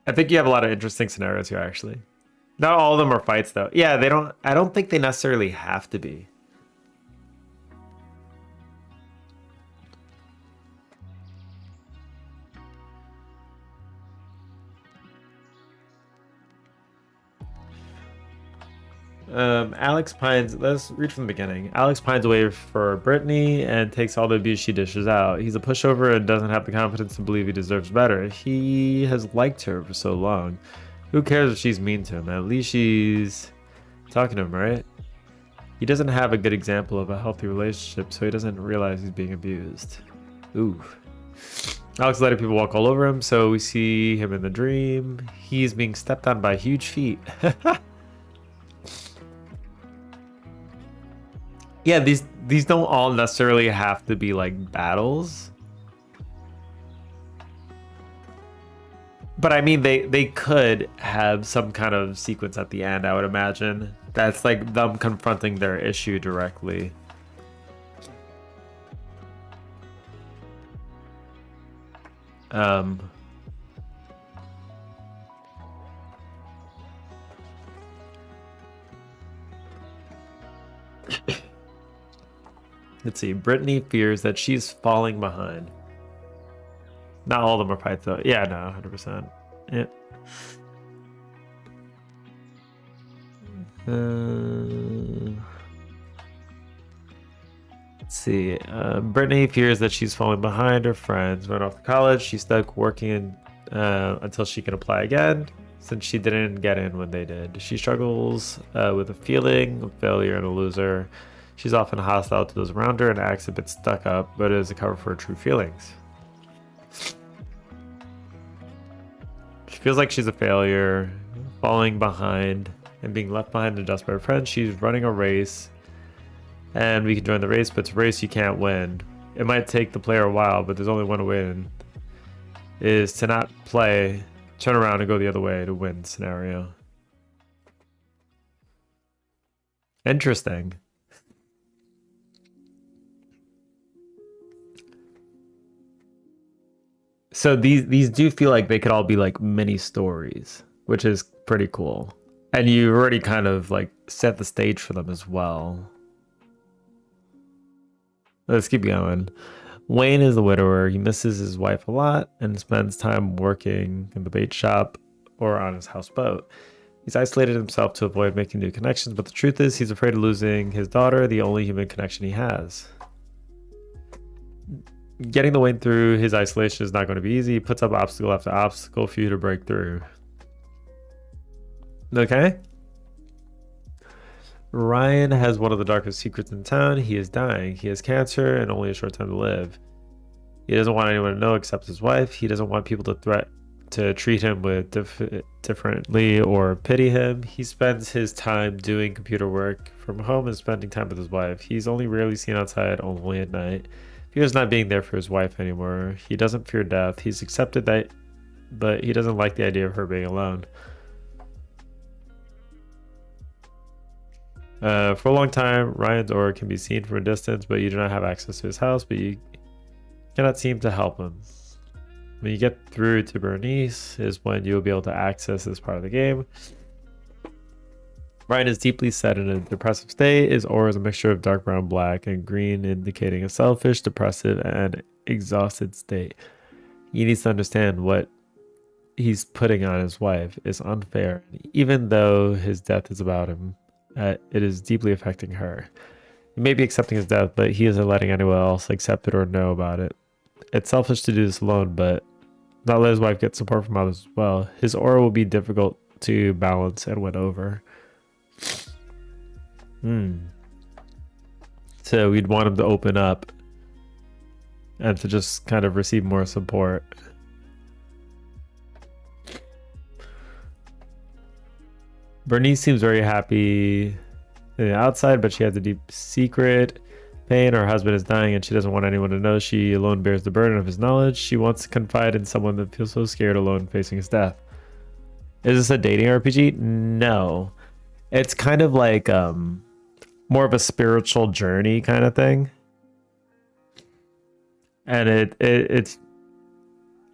I think you have a lot of interesting scenarios here, actually. Not all of them are fights, though. Yeah, they don't. I don't think they necessarily have to be. Alex pines. Let's read from the beginning. Alex pines away for Brittany and takes all the abuse she dishes out. He's a pushover and doesn't have the confidence to believe he deserves better. He has liked her for so long. Who cares if she's mean to him? At least she's talking to him, right? He doesn't have a good example of a healthy relationship, so he doesn't realize he's being abused. Ooh. Alex letting people walk all over him, so we see him in the dream. He's being stepped on by huge feet. Yeah, these don't all necessarily have to be like battles. But I mean, they could have some kind of sequence at the end, I would imagine. That's like them confronting their issue directly. Let's see. Brittany fears that she's falling behind. Not all of them are fights, though. Yeah, no, 100%. Yeah. Let's see. Brittany fears that she's falling behind her friends. Went off to college. She's stuck working until she can apply again, since she didn't get in when they did. She struggles with a feeling of failure and a loser. She's often hostile to those around her and acts a bit stuck up, but is a cover for her true feelings. She feels like she's a failure, falling behind, and being left behind and dust by her friends. She's running a race, and we can join the race, but it's a race you can't win. It might take the player a while, but there's only one win. Is to not play, turn around and go the other way to win scenario. Interesting. So these do feel like they could all be like mini stories, which is pretty cool. And you already kind of like set the stage for them as well. Let's keep going. Wayne is the widower. He misses his wife a lot and spends time working in the bait shop or on his houseboat. He's isolated himself to avoid making new connections, but the truth is he's afraid of losing his daughter, the only human connection he has. Getting the Wayne through his isolation is not going to be easy. He puts up obstacle after obstacle for you to break through. Okay. Ryan has one of the darkest secrets in town. He is dying. He has cancer and only a short time to live. He doesn't want anyone to know except his wife. He doesn't want people to treat him with differently or pity him. He spends his time doing computer work from home and spending time with his wife. He's only rarely seen outside, only at night. Fears not being there for his wife anymore. He doesn't fear death. He's accepted that, but he doesn't like the idea of her being alone. For a long time, Ryan's aura can be seen from a distance, but you do not have access to his house, but you cannot seem to help him. When you get through to Bernice is when you will be able to access this part of the game. Ryan is deeply set in a depressive state. His aura is a mixture of dark brown, black, and green, indicating a selfish, depressive, and exhausted state. He needs to understand what he's putting on his wife is unfair. Even though his death is about him, it is deeply affecting her. He may be accepting his death, but he isn't letting anyone else accept it or know about it. It's selfish to do this alone, but not let his wife get support from others as well. His aura will be difficult to balance and win over. So we'd want him to open up and to just kind of receive more support. Bernice seems very happy on the outside, but she has a deep secret pain. Her husband is dying and she doesn't want anyone to know. She alone bears the burden of his knowledge. She wants to confide in someone that feels so scared alone facing his death. Is this a dating RPG? No. It's kind of like more of a spiritual journey kind of thing. And it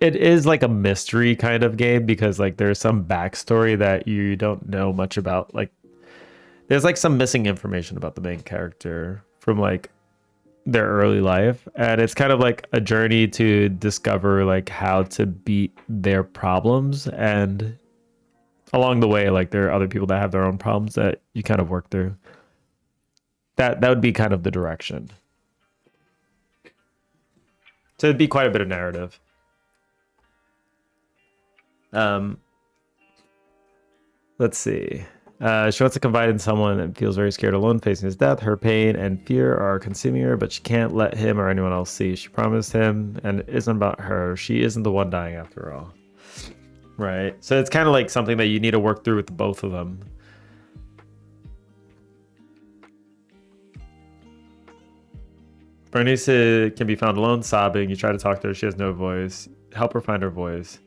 is like a mystery kind of game because like there's some backstory that you don't know much about. Like there's like some missing information about the main character from like their early life, and it's kind of like a journey to discover like how to beat their problems, and along the way like there are other people that have their own problems that you kind of work through. That would be kind of the direction. So it'd be quite a bit of narrative. Let's see. She wants to confide in someone that feels very scared alone facing his death. Her pain and fear are consuming her, but she can't let him or anyone else see. She promised him, and it isn't about her. She isn't the one dying after all. Right. So it's kind of like something that you need to work through with the both of them. Bernice can be found alone, sobbing. You try to talk to her. She has no voice. Help her find her voice.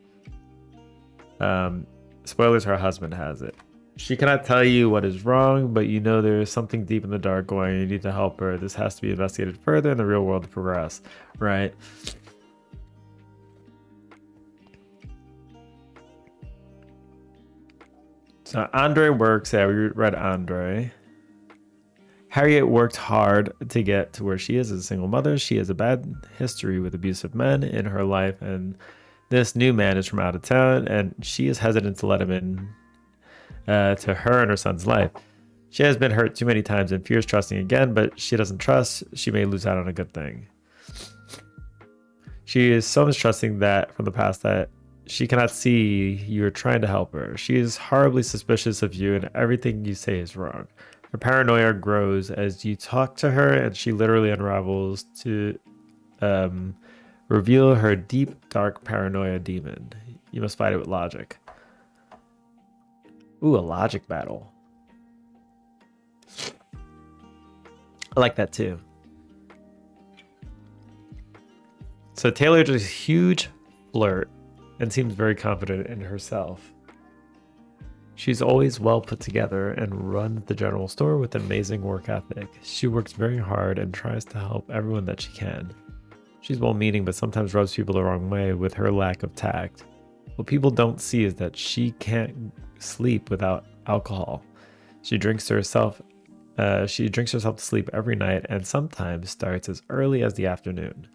Spoilers, her husband has it. She cannot tell you what is wrong, but you know there is something deep in the dark going. You need to help her. This has to be investigated further in the real world to progress. Right. So Andre works. Yeah, we read Andre. Harriet worked hard to get to where she is as a single mother. She has a bad history with abusive men in her life, and this new man is from out of town, and she is hesitant to let him in to her and her son's life. She has been hurt too many times and fears trusting again, but she doesn't trust. She may lose out on a good thing. She is so mistrusting that from the past that she cannot see you are trying to help her. She is horribly suspicious of you, and everything you say is wrong. Her paranoia grows as you talk to her, and she literally unravels to reveal her deep, dark paranoia demon. You must fight it with logic. Ooh, a logic battle. I like that too. So Taylor is a huge flirt and seems very confident in herself. She's always well put together and runs the general store with an amazing work ethic. She works very hard and tries to help everyone that she can. She's well-meaning, but sometimes rubs people the wrong way with her lack of tact. What people don't see is that she can't sleep without alcohol. She drinks herself to sleep every night, and sometimes starts as early as the afternoon.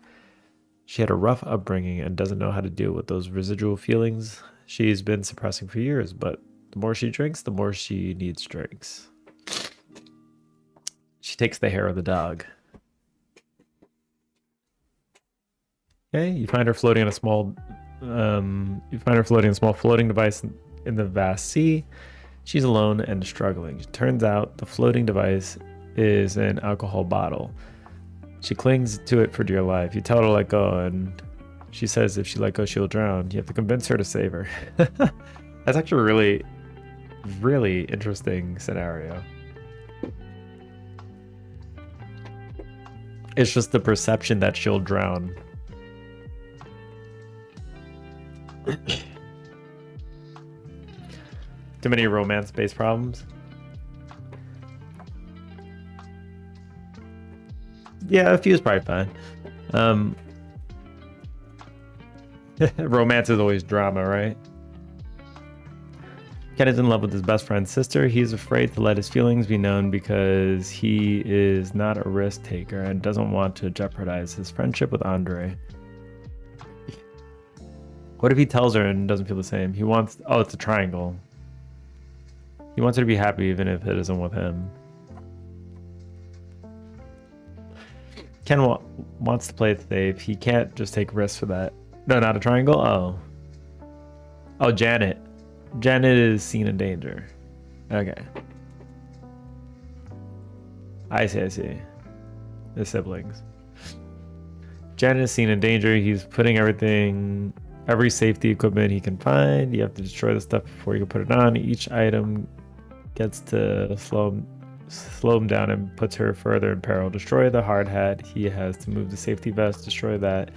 She had a rough upbringing and doesn't know how to deal with those residual feelings she's been suppressing for years, but the more she drinks, the more she needs drinks. She takes the hair of the dog. Okay, you find her floating on a small floating device in the vast sea. She's alone and struggling. It turns out the floating device is an alcohol bottle. She clings to it for dear life. You tell her to let go, and she says if she let go, she'll drown. You have to convince her to save her. That's actually a really, really interesting scenario. It's just the perception that she'll drown. Too many romance-based problems. Yeah, a few is probably fine. Romance is always drama, right? Ken is in love with his best friend's sister. He's afraid to let his feelings be known because he is not a risk taker and doesn't want to jeopardize his friendship with Andre. What if he tells her and doesn't feel the same? He wants... Oh, it's a triangle. He wants her to be happy even if it isn't with him. Ken wants to play it safe. He can't just take risks for that. No, not a triangle? Oh. Oh, Janet. Janet is seen in danger. Okay. I see. The siblings. Janet is seen in danger. He's putting every safety equipment he can find. You have to destroy the stuff before you can put it on. Each item gets to slow him down and puts her further in peril. Destroy the hard hat. He has to move the safety vest. Destroy that.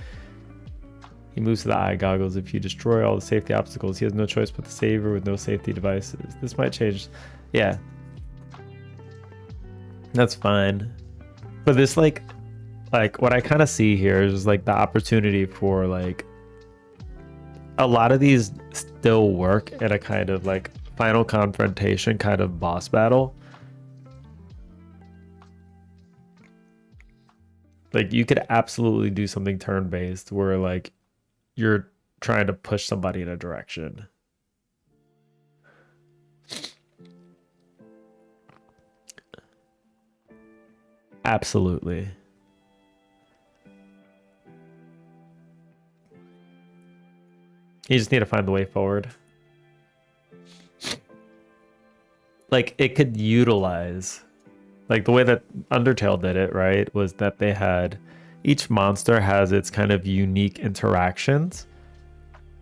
He moves to the eye goggles. If you destroy all the safety obstacles, he has no choice but the saver with no safety devices. This might change. Yeah. That's fine. But this like what I kind of see here is like the opportunity for like a lot of these still work in a kind of like final confrontation kind of boss battle. Like you could absolutely do something turn-based where like you're trying to push somebody in a direction. Absolutely. You just need to find the way forward. Like it could utilize, like the way that Undertale did it, right? Was that they had each monster has its kind of unique interactions.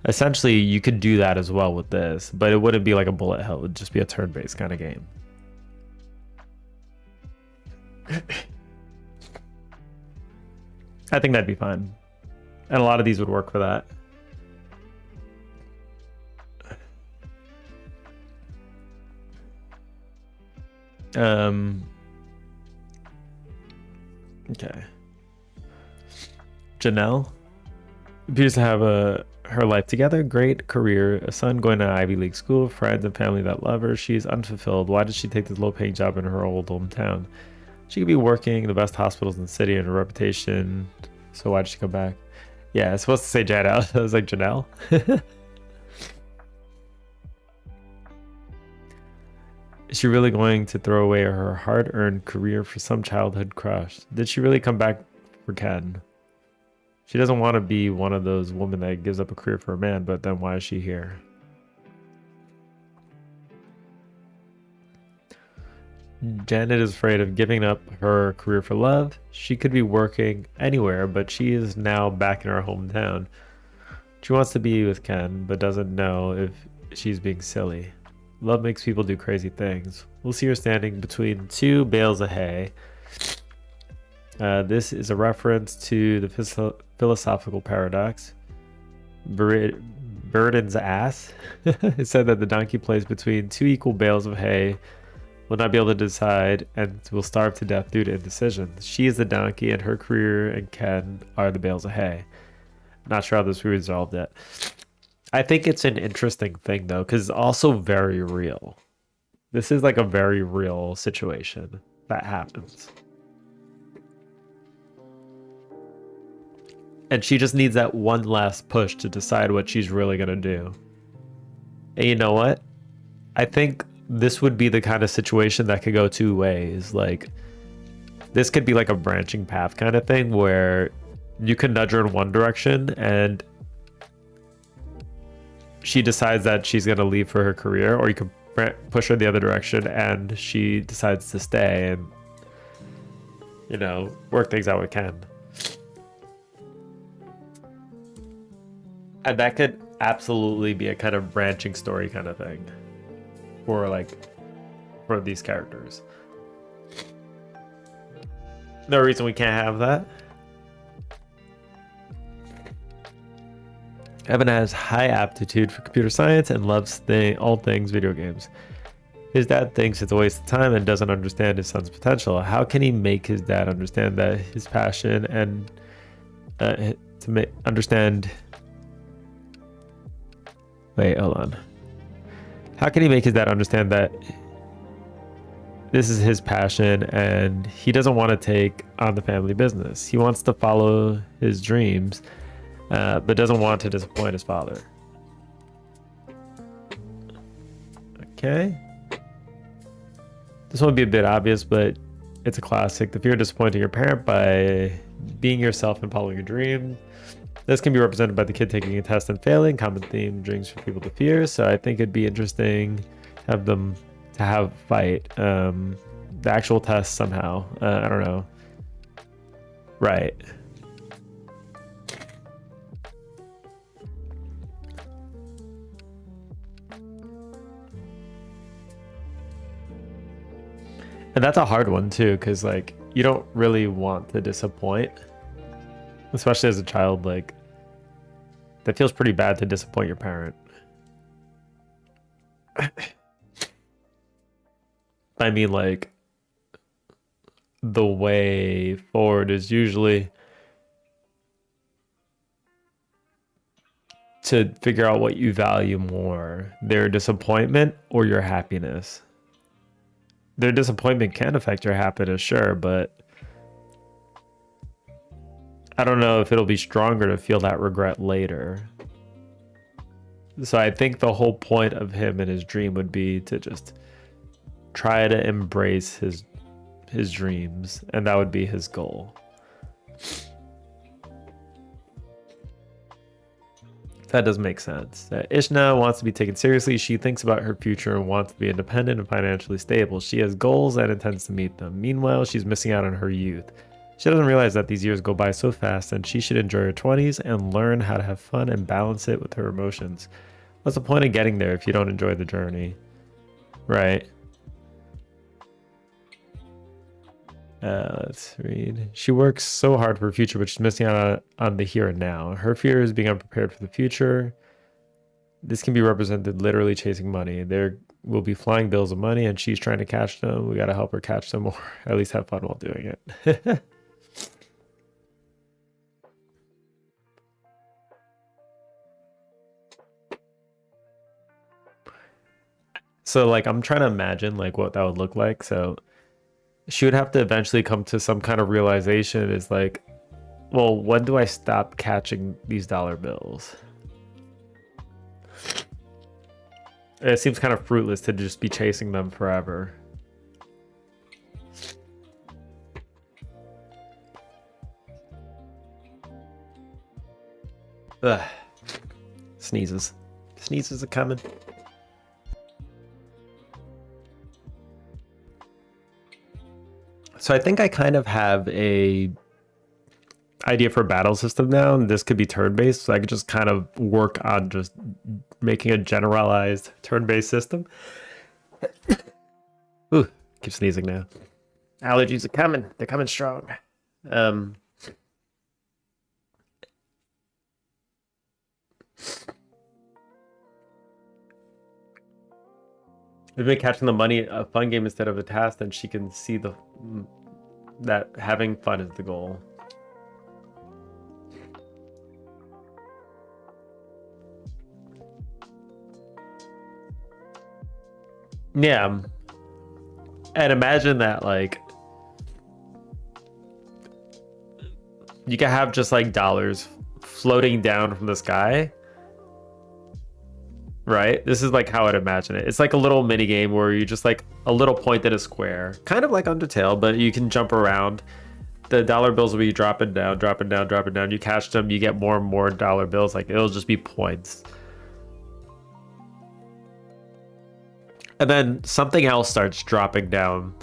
Essentially, you could do that as well with this, but it wouldn't be like a bullet hell. It would just be a turn-based kind of game. I think that'd be fine. And a lot of these would work for that. Okay. Janelle appears to have her life together, great career, a son going to Ivy League school, friends and family that love her. She's unfulfilled. Why did she take this low-paying job in her old hometown? She could be working in the best hospitals in the city and her reputation. So why did she come back? Yeah, it's supposed to say Janelle. I was like, Janelle? Is she really going to throw away her hard-earned career for some childhood crush? Did she really come back for Ken? She doesn't want to be one of those women that gives up a career for a man, but then why is she here? Janet is afraid of giving up her career for love. She could be working anywhere, but she is now back in her hometown. She wants to be with Ken, but doesn't know if she's being silly. Love makes people do crazy things. We'll see her standing between two bales of hay. This is a reference to the philosophical paradox. Burden's ass. It said that the donkey placed between two equal bales of hay will not be able to decide and will starve to death due to indecision. She is the donkey and her career and Ken are the bales of hay. Not sure how this will be resolved yet. I think it's an interesting thing though, because it's also very real. This is like a very real situation that happens. And she just needs that one last push to decide what she's really going to do. And you know what? I think this would be the kind of situation that could go two ways. Like, this could be like a branching path kind of thing where you can nudge her in one direction and she decides that she's going to leave for her career, or you can push her the other direction and she decides to stay and, you know, work things out with Ken. And that could absolutely be a kind of branching story kind of thing for these characters. No reason we can't have that. Evan has high aptitude for computer science and loves all things video games. His dad thinks it's a waste of time and doesn't understand his son's potential. How can he make his dad understand that his passion and understand? Wait, hold on. How can he make his dad understand that this is his passion and he doesn't want to take on the family business? He wants to follow his dreams, but doesn't want to disappoint his father. Okay. This one would be a bit obvious, but it's a classic. The fear of disappointing your parent by being yourself and following your dream. This can be represented by the kid taking a test and failing. Common theme, dreams for people to fear. So I think it'd be interesting to have them to have fight. The actual test somehow. I don't know. Right. And that's a hard one too, because like you don't really want to disappoint, especially as a child. Like that feels pretty bad to disappoint your parent. I mean, like the way forward is usually to figure out what you value more, their disappointment or your happiness. Their disappointment can affect your happiness, sure, but I don't know if it'll be stronger to feel that regret later. So I think the whole point of him and his dream would be to just try to embrace his dreams, and that would be his goal. That does make sense. Ishna wants to be taken seriously. She thinks about her future and wants to be independent and financially stable. She has goals and intends to meet them. Meanwhile, she's missing out on her youth. She doesn't realize that these years go by so fast, and she should enjoy her 20s and learn how to have fun and balance it with her emotions. What's the point of getting there if you don't enjoy the journey? Right. Let's read. She works so hard for her future, but she's missing out on the here and now. Her fear is being unprepared for the future. This can be represented literally chasing money. There will be flying bills of money, and she's trying to catch them. We got to help her catch them, or at least have fun while doing it. So, like, I'm trying to imagine, like, what that would look like. So she would have to eventually come to some kind of realization is like, well, when do I stop catching these dollar bills? It seems kind of fruitless to just be chasing them forever. Ugh. Sneezes. Sneezes are coming. So I think I kind of have a idea for a battle system now, and this could be turn-based, so I could just kind of work on just making a generalized turn-based system. Ooh, keep sneezing now. Allergies are coming. They're coming strong. If we make catching the money a fun game instead of a task, then she can see that having fun is the goal. Yeah. And imagine that, like, you can have just like dollars floating down from the sky. Right? This is like how I'd imagine it. It's like a little mini game where you just like a little point in a square, kind of like Undertale, but you can jump around. The dollar bills will be dropping down, dropping down, dropping down. You catch them, you get more and more dollar bills. Like it'll just be points. And then something else starts dropping down,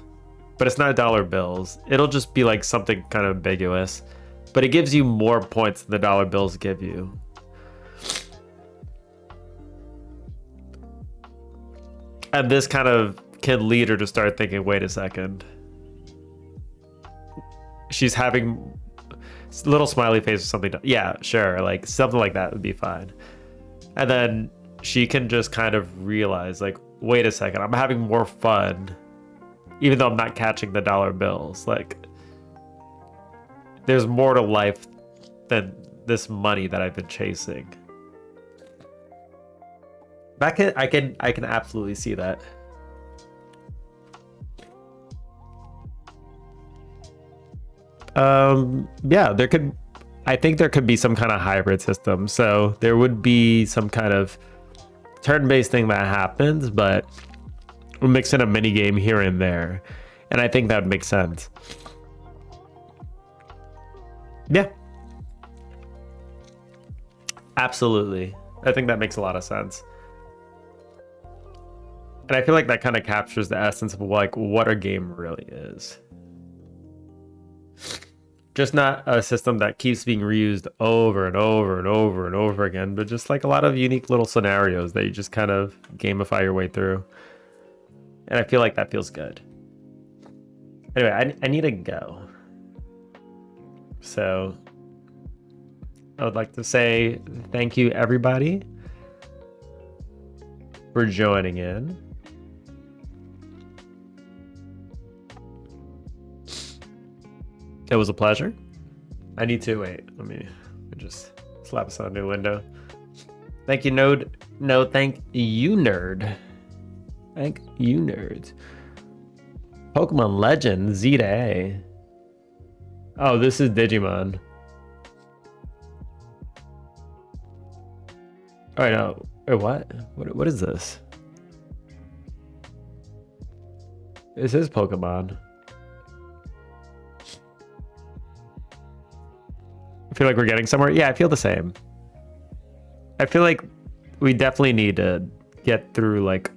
but it's not dollar bills. It'll just be like something kind of ambiguous, but it gives you more points than the dollar bills give you. And this kind of can lead her to start thinking, wait a second. She's having a little smiley face or something. Yeah, sure. Like something like that would be fine. And then she can just kind of realize like, wait a second, I'm having more fun, even though I'm not catching the dollar bills. Like, there's more to life than this money that I've been chasing. I can absolutely see that. Yeah, I think there could be some kind of hybrid system. So there would be some kind of turn-based thing that happens, but we'll mix in a mini game here and there. And I think that would make sense. Yeah. Absolutely. I think that makes a lot of sense. And I feel like that kind of captures the essence of like what a game really is. Just not a system that keeps being reused over and over and over and over again, but just like a lot of unique little scenarios that you just kind of gamify your way through. And I feel like that feels good. Anyway, I need to go. So I would like to say thank you, everybody, for joining in. It was a pleasure. I need to wait. Let me just slap us on a new window. Thank you, Node. No, thank you, nerd. Thank you, nerds. Pokemon Legend Z to A. Oh, this is Digimon. All right, no. Wait, what? What is this? This is Pokemon. I feel like we're getting somewhere. Yeah, I feel the same. I feel like we definitely need to get through like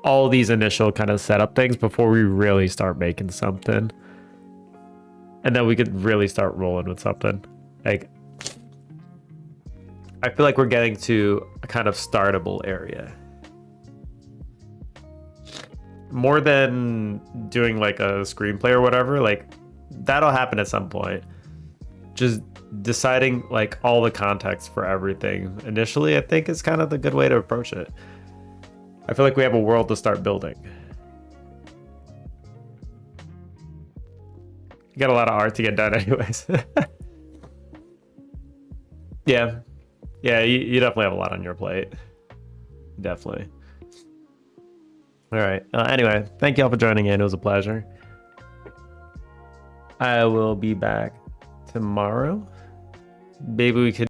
all these initial kind of setup things before we really start making something. And then we could really start rolling with something. Like, I feel like we're getting to a kind of startable area. More than doing like a screenplay or whatever, like that'll happen at some point. Just deciding like all the context for everything initially, I think is kind of the good way to approach it. I feel like we have a world to start building. You got a lot of art to get done anyways. Yeah, you definitely have a lot on your plate. Definitely. All right. Anyway, thank you all for joining in. It was a pleasure. I will be back tomorrow. Maybe we could